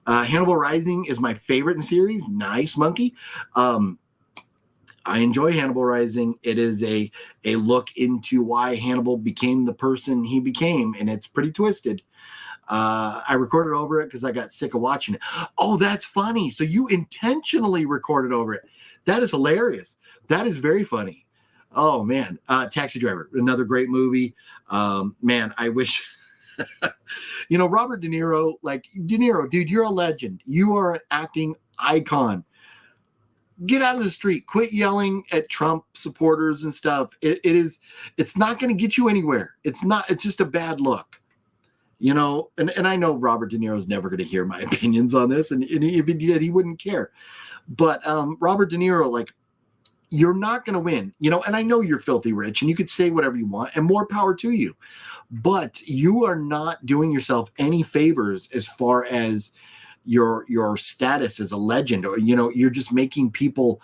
Hannibal Rising is my favorite in the series. Nice, Monkey. I enjoy Hannibal Rising. It is a look into why Hannibal became the person he became, and it's pretty twisted. I recorded over it because I got sick of watching it. Oh, that's funny. So you intentionally recorded over it. That is hilarious. That is very funny. Oh, man. Taxi Driver, another great movie. Man, I wish... Robert De Niro, dude, you're a legend. You are an acting icon. Get out of the street. Quit yelling at Trump supporters and stuff. It's not going to get you anywhere. It's just a bad look. And I know Robert De Niro's never going to hear my opinions on this. And if he did, he wouldn't care. But Robert De Niro, you're not going to win, and I know you're filthy rich and you could say whatever you want and more power to you. But you are not doing yourself any favors as far as your status as a legend, or you're just making people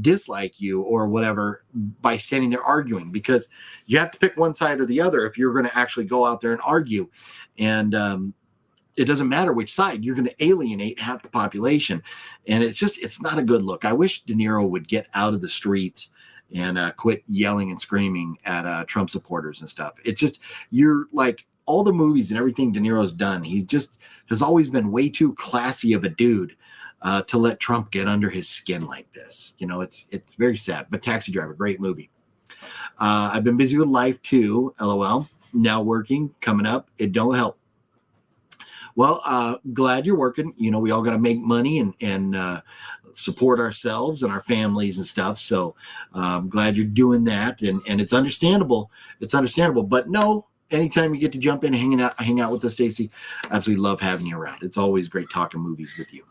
dislike you or whatever by standing there arguing, because you have to pick one side or the other if you're going to actually go out there and argue. And it doesn't matter which side, you're going to alienate half the population. And it's not a good look. I wish De Niro would get out of the streets and quit yelling and screaming at Trump supporters and stuff. It's just, you're like, all the movies and everything De Niro's done, he just has always been way too classy of a dude to let Trump get under his skin like this. It's very sad. But Taxi Driver, great movie. I've been busy with life too, LOL. Now working, coming up, it don't help. Well, glad you're working. We all got to make money and support ourselves and our families and stuff. So I'm glad you're doing that. And it's understandable. But no, anytime you get to jump in and hang out with us, Stacy, absolutely love having you around. It's always great talking movies with you.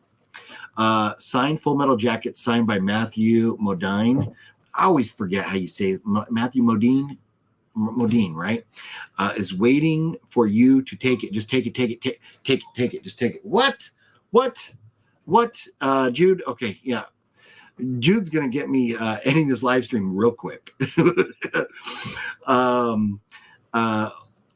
Signed Full Metal Jacket, signed by Matthew Modine. I always forget how you say it. Matthew Modine, right? Is waiting for you to take it. Just take it, take it, take it, just take it. What? Jude? Okay, yeah. Jude's gonna get me ending this live stream real quick.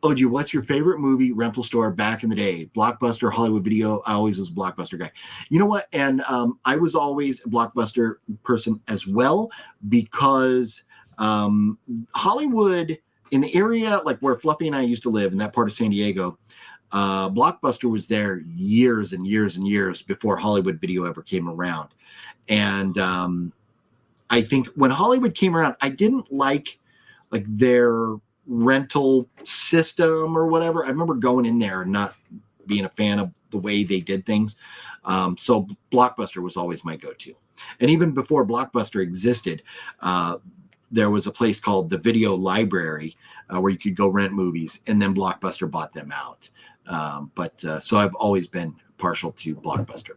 OG, what's your favorite movie rental store back in the day? Blockbuster, Hollywood Video. I always was a Blockbuster guy. You know what? And I was always a Blockbuster person as well, because Hollywood, in the area like where Fluffy and I used to live, in that part of San Diego, Blockbuster was there years and years and years before Hollywood Video ever came around. And I think when Hollywood came around, I didn't like their rental system or whatever. I remember going in there and not being a fan of the way they did things. So Blockbuster was always my go-to. And even before Blockbuster existed, there was a place called the Video Library where you could go rent movies, and then Blockbuster bought them out. So I've always been partial to Blockbuster.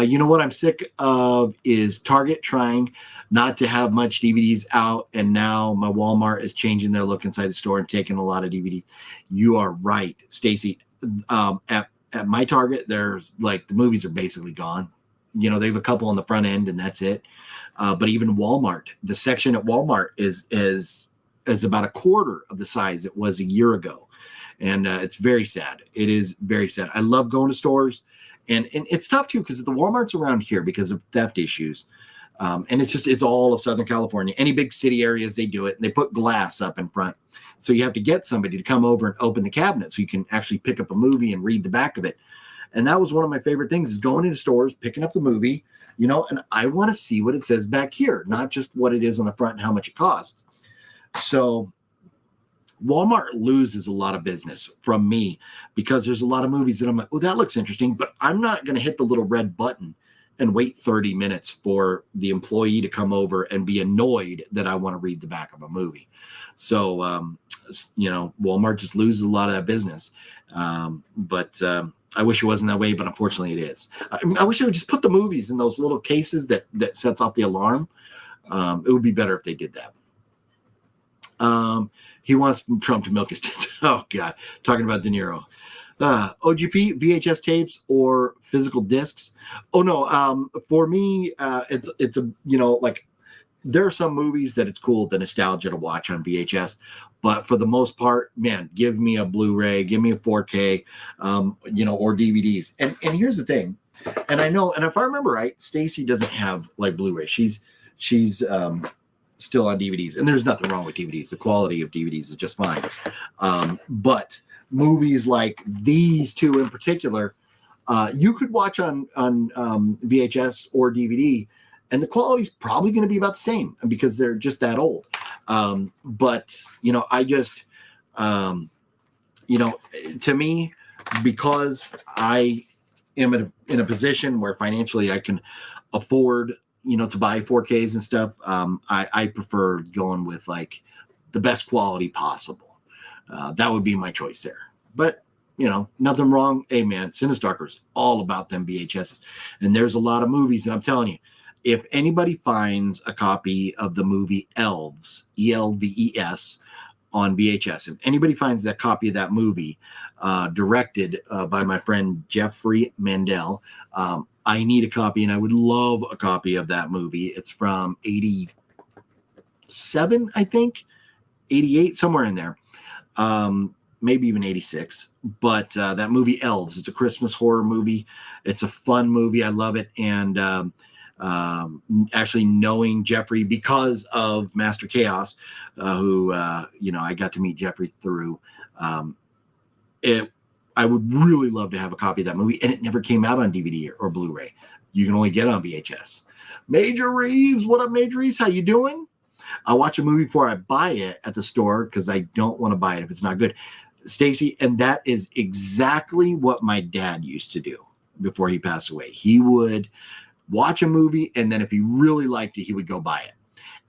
You know what I'm sick of is Target trying not to have much DVDs out, and now my Walmart is changing their look inside the store and taking a lot of DVDs. You are right, Stacy. At my Target, there's the movies are basically gone. You know, they have a couple on the front end, and that's it. But even Walmart, the section at Walmart is about a quarter of the size it was a year ago, and it's very sad. It is very sad. I love going to stores. And it's tough too, because the Walmarts around here, because of theft issues, and it's all of Southern California. Any big city areas, they do it, and they put glass up in front, so you have to get somebody to come over and open the cabinet so you can actually pick up a movie and read the back of it. And that was one of my favorite things, is going into stores, picking up the movie, you know, and I want to see what it says back here, not just what it is on the front and how much it costs. So Walmart loses a lot of business from me, because there's a lot of movies that I'm like, oh, that looks interesting, but I'm not going to hit the little red button and wait 30 minutes for the employee to come over and be annoyed that I want to read the back of a movie. So, you know, Walmart just loses a lot of that business. But I wish it wasn't that way, but unfortunately it is. I wish they would just put the movies in those little cases that sets off the alarm. It would be better if they did that. He wants Trump to milk his tits. Oh God, talking about De Niro. OGP, VHS tapes or physical discs? Oh no, for me, it's a, you know, there are some movies that it's cool, the nostalgia to watch on VHS, but for the most part, man, give me a Blu-ray, give me a 4K, you know, or DVDs. And here's the thing, and I know, and if I remember right, Stacy doesn't have Blu-ray. She's still on DVDs, and there's nothing wrong with DVDs. The quality of DVDs is just fine. But movies like these two in particular, you could watch on VHS or DVD, and the quality's probably going to be about the same because they're just that old. But you know, I just, you know, to me, because I am in a position where financially I can afford, you know, to buy 4Ks and stuff, I prefer going with the best quality possible. That would be my choice there. But, you know, nothing wrong. Hey, man, Cinestalker is all about them VHSs. And there's a lot of movies, and I'm telling you, if anybody finds a copy of the movie Elves, ELVES, on VHS, if anybody finds that copy of that movie, directed by my friend Jeffrey Mandel, I need a copy, and I would love a copy of that movie. It's from 87, I think, 88, somewhere in there, maybe even 86. But that movie Elves, it's a Christmas horror movie. It's a fun movie. I love it. And actually knowing Jeffrey because of Master Chaos, who, you know, I got to meet Jeffrey through, I would really love to have a copy of that movie, and it never came out on DVD or Blu-ray. You can only get it on VHS. Major Reeves, what up, Major Reeves? How you doing? I watch a movie before I buy it at the store because I don't want to buy it if it's not good. Stacy, and that is exactly what my dad used to do before he passed away. He would watch a movie, and then if he really liked it, he would go buy it.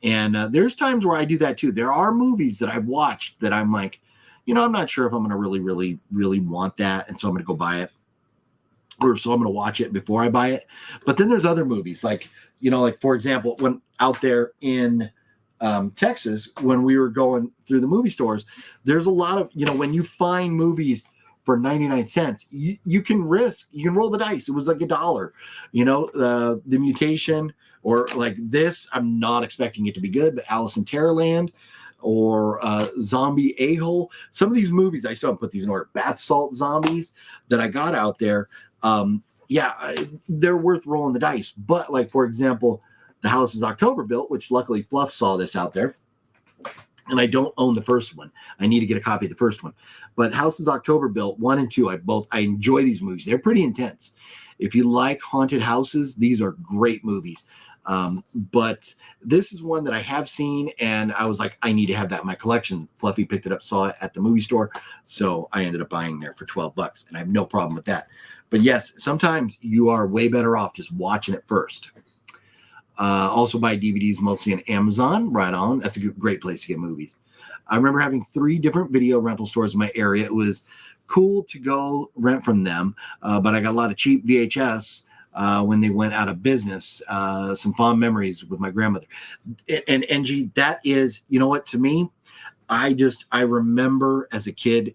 And there's times where I do that too. There are movies that I've watched that I'm like, you know, I'm not sure if I'm going to really, really, really want that. And so I'm going to go buy it. Or so I'm going to watch it before I buy it. But then there's other movies like for example, when out there in Texas, when we were going through the movie stores, there's a lot of, when you find movies for 99 cents, you can roll the dice. It was like $1, the Mutation, or like this, I'm not expecting it to be good, but Alice in Terrorland or Zombie A-Hole. Some of these movies, I still haven't put these in order. Bath Salt Zombies that I got out there, they're worth rolling the dice. But like, for example, The House is October Built, which luckily Fluff saw this out there. And I don't own the first one. I need to get a copy of the first one. But House is October Built 1 and 2, I enjoy these movies. They're pretty intense. If you like haunted houses, these are great movies. But this is one that I have seen, and I was like, I need to have that in my collection. Fluffy picked it up, saw it at the movie store, so I ended up buying there for $12, and I have no problem with that. But yes, sometimes you are way better off just watching it first. Also buy DVDs mostly on Amazon. Right on. That's a great place to get movies. I remember having 3 different video rental stores in my area. It was cool to go rent from them, but I got a lot of cheap VHS when they went out of business. Some fond memories with my grandmother. And NG, that is, what, to me, I remember as a kid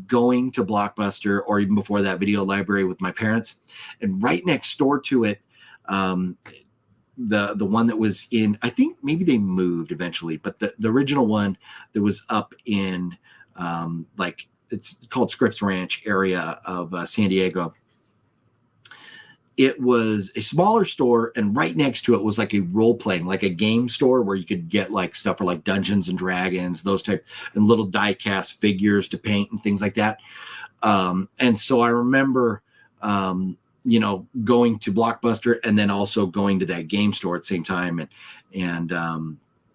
going to Blockbuster, or even before that, Video Library with my parents, and right next door to it, the one that was in, I think maybe they moved eventually, but the original one that was up in it's called Scripps Ranch area of San Diego. It was a smaller store, and right next to it was like a role-playing, like a game store where you could get like stuff for like Dungeons and Dragons, those type, and little die-cast figures to paint and things like that. And so I remember, going to Blockbuster and then also going to that game store at the same time. And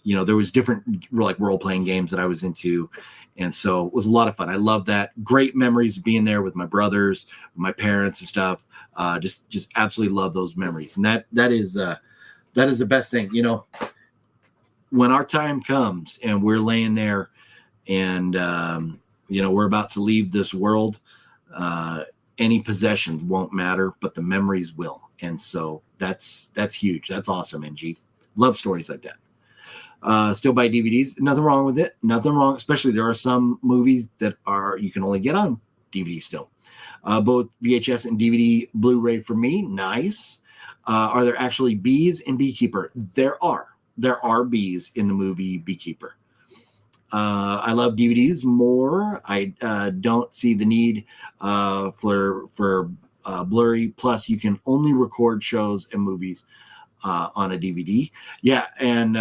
there was different like role-playing games that I was into. And so it was a lot of fun. I love that. Great memories of being there with my brothers, my parents and stuff. Just absolutely love those memories. And that is the best thing, when our time comes and we're laying there and, we're about to leave this world, any possessions won't matter, but the memories will. And so that's huge. That's awesome, NG. Love stories like that. Still buy DVDs. Nothing wrong with it. Nothing wrong. Especially there are some movies that you can only get on DVD still. Both VHS and DVD Blu-ray for me. Nice. Are there actually bees in Beekeeper? There are. There are bees in the movie Beekeeper. I love DVDs more. I don't see the need for blurry. Plus, you can only record shows and movies on a DVD. Yeah, and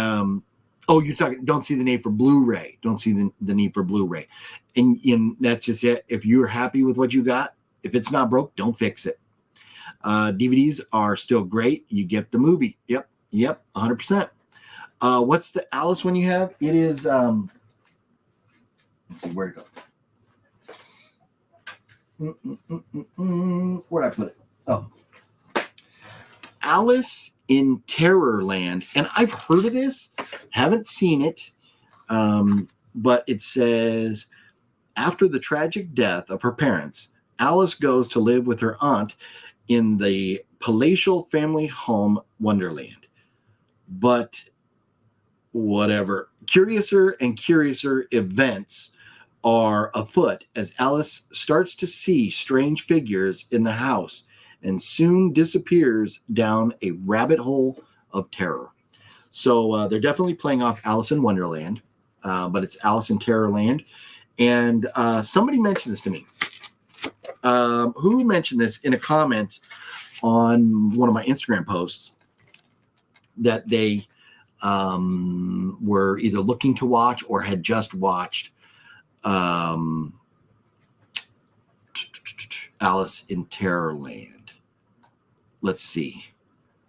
you're talking. Don't see the need for Blu-ray. Don't see the need for Blu-ray. And that's just it. If you're happy with what you got, if it's not broke, don't fix it. DVDs are still great. You get the movie. Yep, 100%. What's the Alice one you have? It is. Let's see, where'd it go? Where'd I put it? Oh. Alice in Terrorland. And I've heard of this, haven't seen it, but it says, after the tragic death of her parents, Alice goes to live with her aunt in the palatial family home Wonderland. But whatever. Curiouser and curiouser events are afoot as Alice starts to see strange figures in the house and soon disappears down a rabbit hole of terror. So they're definitely playing off Alice in Wonderland, but it's Alice in Terrorland. And somebody mentioned this to me. Who mentioned this in a comment on one of my Instagram posts that they were either looking to watch or had just watched Alice in Terrorland. Let's see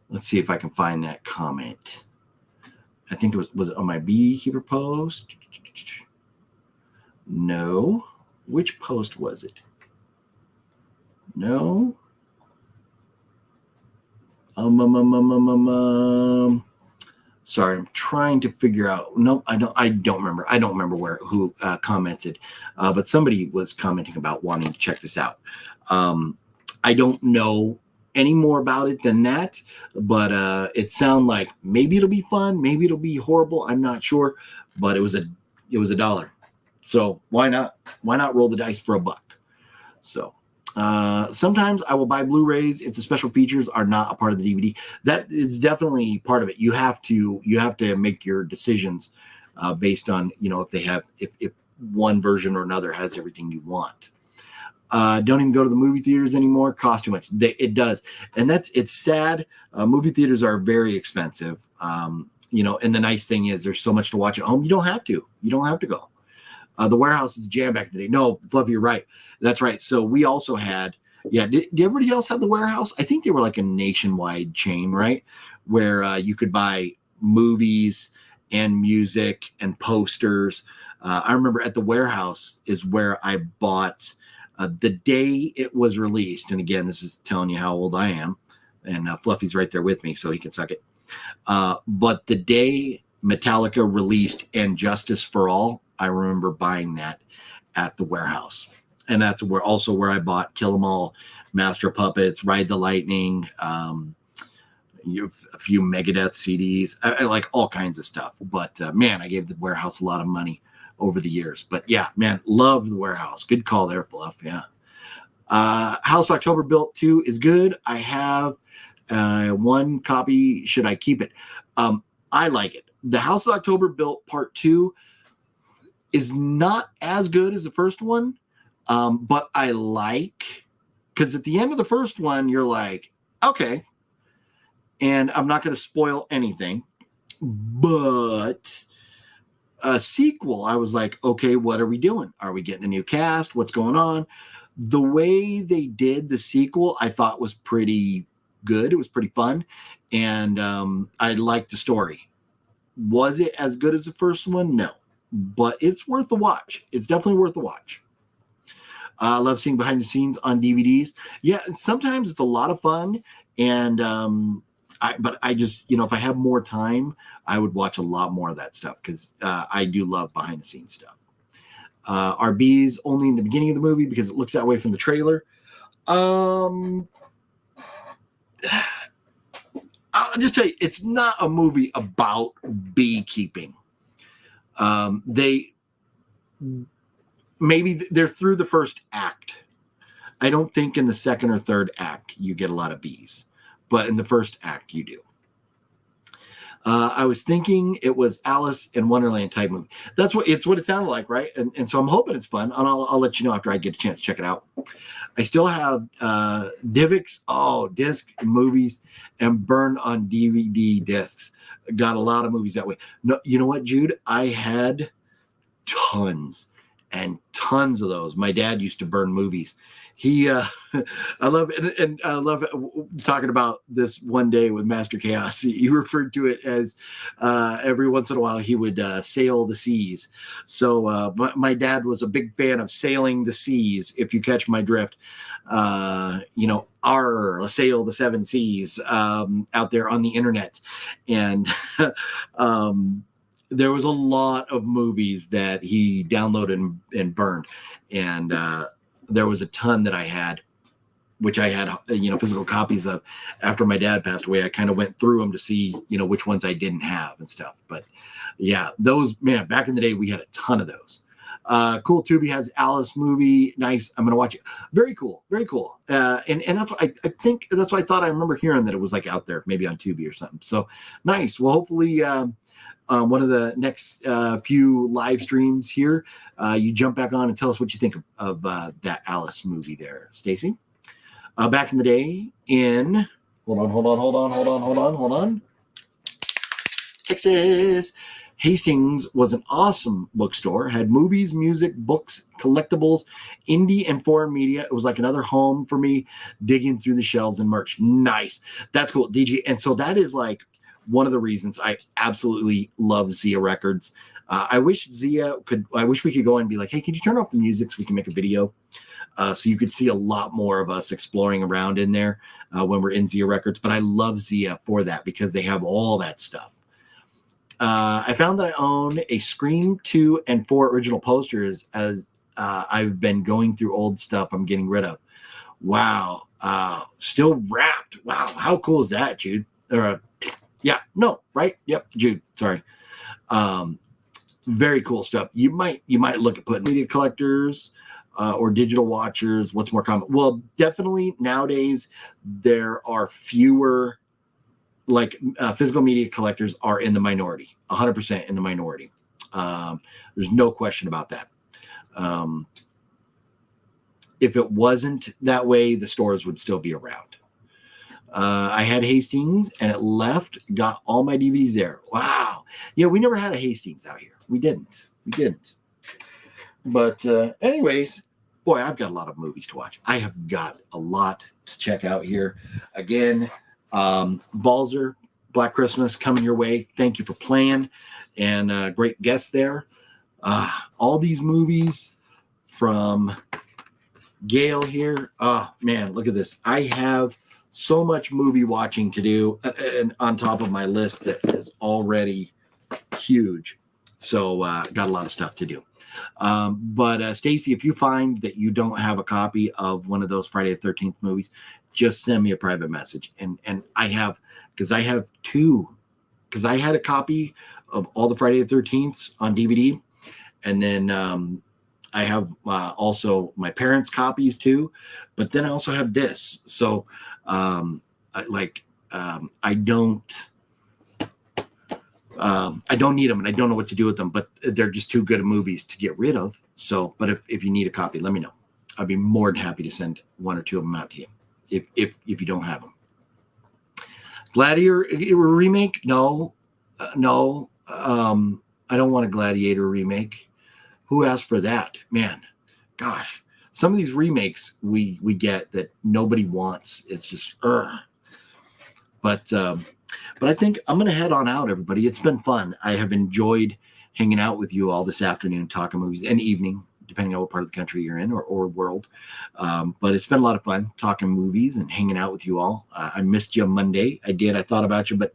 if I can find that comment. I think it was it on my Beekeeper post? No. Which post was it? No. Sorry, I'm trying to figure out. No, I don't remember. I don't remember who commented, but somebody was commenting about wanting to check this out. I don't know any more about it than that, but it sounded like maybe it'll be fun, maybe it'll be horrible. I'm not sure, but it was $1. So why not roll the dice for $1? So sometimes I will buy Blu-rays if the special features are not a part of the DVD. That is definitely part of it. You have to make your decisions based on, if one version or another has everything you want. Don't even go to the movie theaters anymore. Cost too much. It does. And it's sad. Movie theaters are very expensive. And the nice thing is there's so much to watch at home. You don't have to go. The Warehouse is jam back in the day. No, Fluffy, you're right. That's right. So we also had, did everybody else have the Warehouse? I think they were like a nationwide chain, right? Where you could buy movies and music and posters. I remember at the Warehouse is where I bought the day it was released. And again, this is telling you how old I am. And Fluffy's right there with me, so he can suck it. But the day Metallica released And Justice for All, I remember buying that at the Warehouse. And that's where I bought Kill 'Em All, Master of Puppets, Ride the Lightning, a few Megadeth CDs. I like all kinds of stuff. But man, I gave the Warehouse a lot of money over the years. But yeah, man, love the Warehouse. Good call there, Fluff. Yeah. House October Built 2 is good. I have one copy. Should I keep it? I like it. The House October Built Part 2 is not as good as the first one, but I like, because at the end of the first one, you're like, okay, and I'm not going to spoil anything, but a sequel, I was like, okay, what are we doing? Are we getting a new cast? What's going on? The way they did the sequel, I thought was pretty good. It was pretty fun, and I liked the story. Was it as good as the first one? No, but it's worth the watch. It's definitely worth the watch. I love seeing behind the scenes on DVDs. Yeah, sometimes it's a lot of fun, and but I just, if I have more time, I would watch a lot more of that stuff, because I do love behind the scenes stuff. Are bees only in the beginning of the movie because it looks that way from the trailer? I'll just tell you, it's not a movie about beekeeping. Maybe they're through the first act. I don't think in the second or third act you get a lot of bees, but in the first act you do. I was thinking it was Alice in Wonderland type movie. That's what it sounded like, right? And so I'm hoping it's fun, and I'll let you know after I get a chance to check it out. I still have Divx, disc movies, and burned on DVD discs. Got a lot of movies that way. No, you know what, Jude? I had tons and tons of those. My dad used to burn movies. I love it, and I love talking about this one day with Master Chaos. He referred to it as every once in a while he would sail the seas. So my dad was a big fan of sailing the seas, if you catch my drift. Sail the seven seas out there on the internet. And there was a lot of movies that he downloaded and burned. And there was a ton that I had, which I had, physical copies of after my dad passed away. I kind of went through them to see, which ones I didn't have and stuff. But yeah, those, man, back in the day, we had a ton of those. Cool Tubi has Alice movie. Nice. I'm going to watch it. Very cool. Very cool. And that's what I think, that's what I thought. I remember hearing that it was like out there, maybe on Tubi or something. So nice. Well, hopefully, one of the next few live streams here, you jump back on and tell us what you think of that Alice movie there, Stacy. Back in the day in, hold on. Texas. Hastings was an awesome bookstore, had movies, music, books, collectibles, indie and foreign media. It was like another home for me, digging through the shelves and merch. Nice. That's cool, DG. And so that is like one of the reasons I absolutely love Zia Records. I wish we could go in and be like, hey, can you turn off the music so we can make a video? So you could see a lot more of us exploring around in there when we're in Zia Records. But I love Zia for that, because they have all that stuff. I found that I own a Scream 2 and 4 original posters as I've been going through old stuff I'm getting rid of. Wow. Still wrapped. Wow. How cool is that, Jude? Yeah. No. Right. Yep. Jude. Sorry. Very cool stuff. You might look at putting media collectors or digital watchers. What's more common? Well, definitely nowadays there are fewer physical media collectors are in the minority, 100% in the minority. There's no question about that. If it wasn't that way, the stores would still be around. I had Hastings and it left, got all my DVDs there. Wow. Yeah, we never had a Hastings out here. We didn't. But anyways, boy, I've got a lot of movies to watch. I have got a lot to check out here. Again, Balzer, Black Christmas coming your way. Thank you for playing. And great guest there. All these movies from Gale here. Oh, man, look at this. I have so much movie watching to do and on top of my list that is already huge. So got a lot of stuff to do. But Stacy, if you find that you don't have a copy of one of those Friday the 13th movies, just send me a private message. And I have two, because I had a copy of all the Friday the 13th on DVD. And then I have also my parents' copies too, but then I also have this. So I don't need them and I don't know what to do with them, but they're just too good of movies to get rid of. So, but if you need a copy, let me know. I'd be more than happy to send one or two of them out to you if you don't have them. Gladiator remake? No. I don't want a Gladiator remake. Who asked for that? Man, gosh. Some of these remakes we get that nobody wants. It's just, But I think I'm going to head on out, everybody. It's been fun. I have enjoyed hanging out with you all this afternoon, talking movies, and evening, depending on what part of the country you're in or world. But it's been a lot of fun talking movies and hanging out with you all. I missed you on Monday. I thought about you, but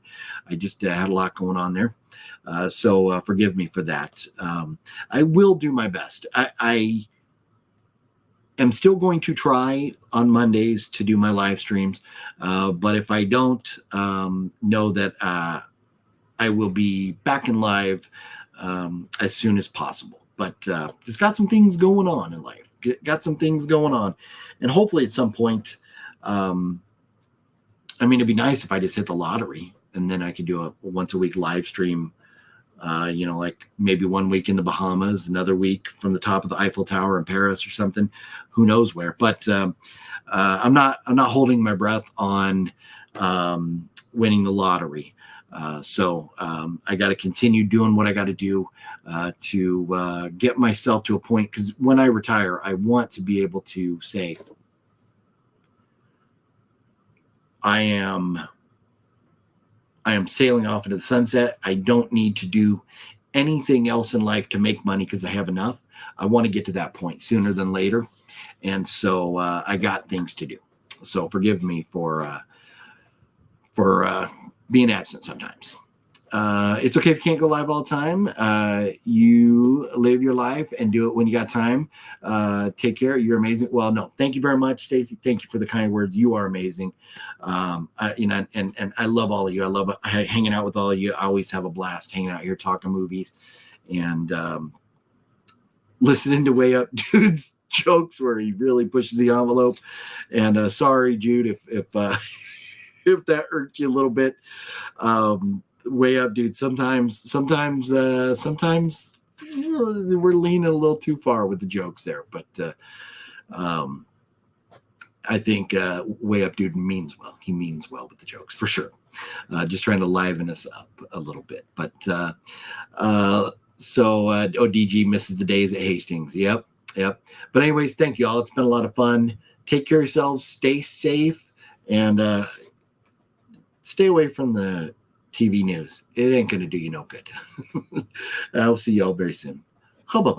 I just had a lot going on there. So forgive me for that. I will do my best. I am still going to try on Mondays to do my live streams. But if I don't, know that I will be back in live as soon as possible. But just got some things going on in life. And hopefully at some point, it'd be nice if I just hit the lottery and then I could do a once a week live stream. Like maybe 1 week in the Bahamas, another week from the top of the Eiffel Tower in Paris or something, who knows where. But I'm not holding my breath on winning the lottery. So I got to continue doing what I got to do to get myself to a point, because when I retire, I want to be able to say, I am sailing off into the sunset. I don't need to do anything else in life to make money because I have enough. I want to get to that point sooner than later. And so I got things to do. So forgive me for being absent sometimes. It's okay if you can't go live all the time. You live your life and do it when you got time. Take care. You're amazing. Well, no, thank you very much, Stacy. Thank you for the kind words. You are amazing. And I love all of you. I love hanging out with all of you. I always have a blast hanging out here, talking movies and listening to Way Up Dude's jokes where he really pushes the envelope. And sorry, Jude, if that irked you a little bit. Way Up Dude, sometimes we're leaning a little too far with the jokes there, but I think Way Up Dude means well. He means well with the jokes for sure. Just trying to liven us up a little bit. But ODG misses the days at Hastings. Yep. But anyways, thank you all. It's been a lot of fun. Take care of yourselves. Stay safe and stay away from the TV news. It ain't going to do you no good. I'll see y'all very soon. Bye-bye.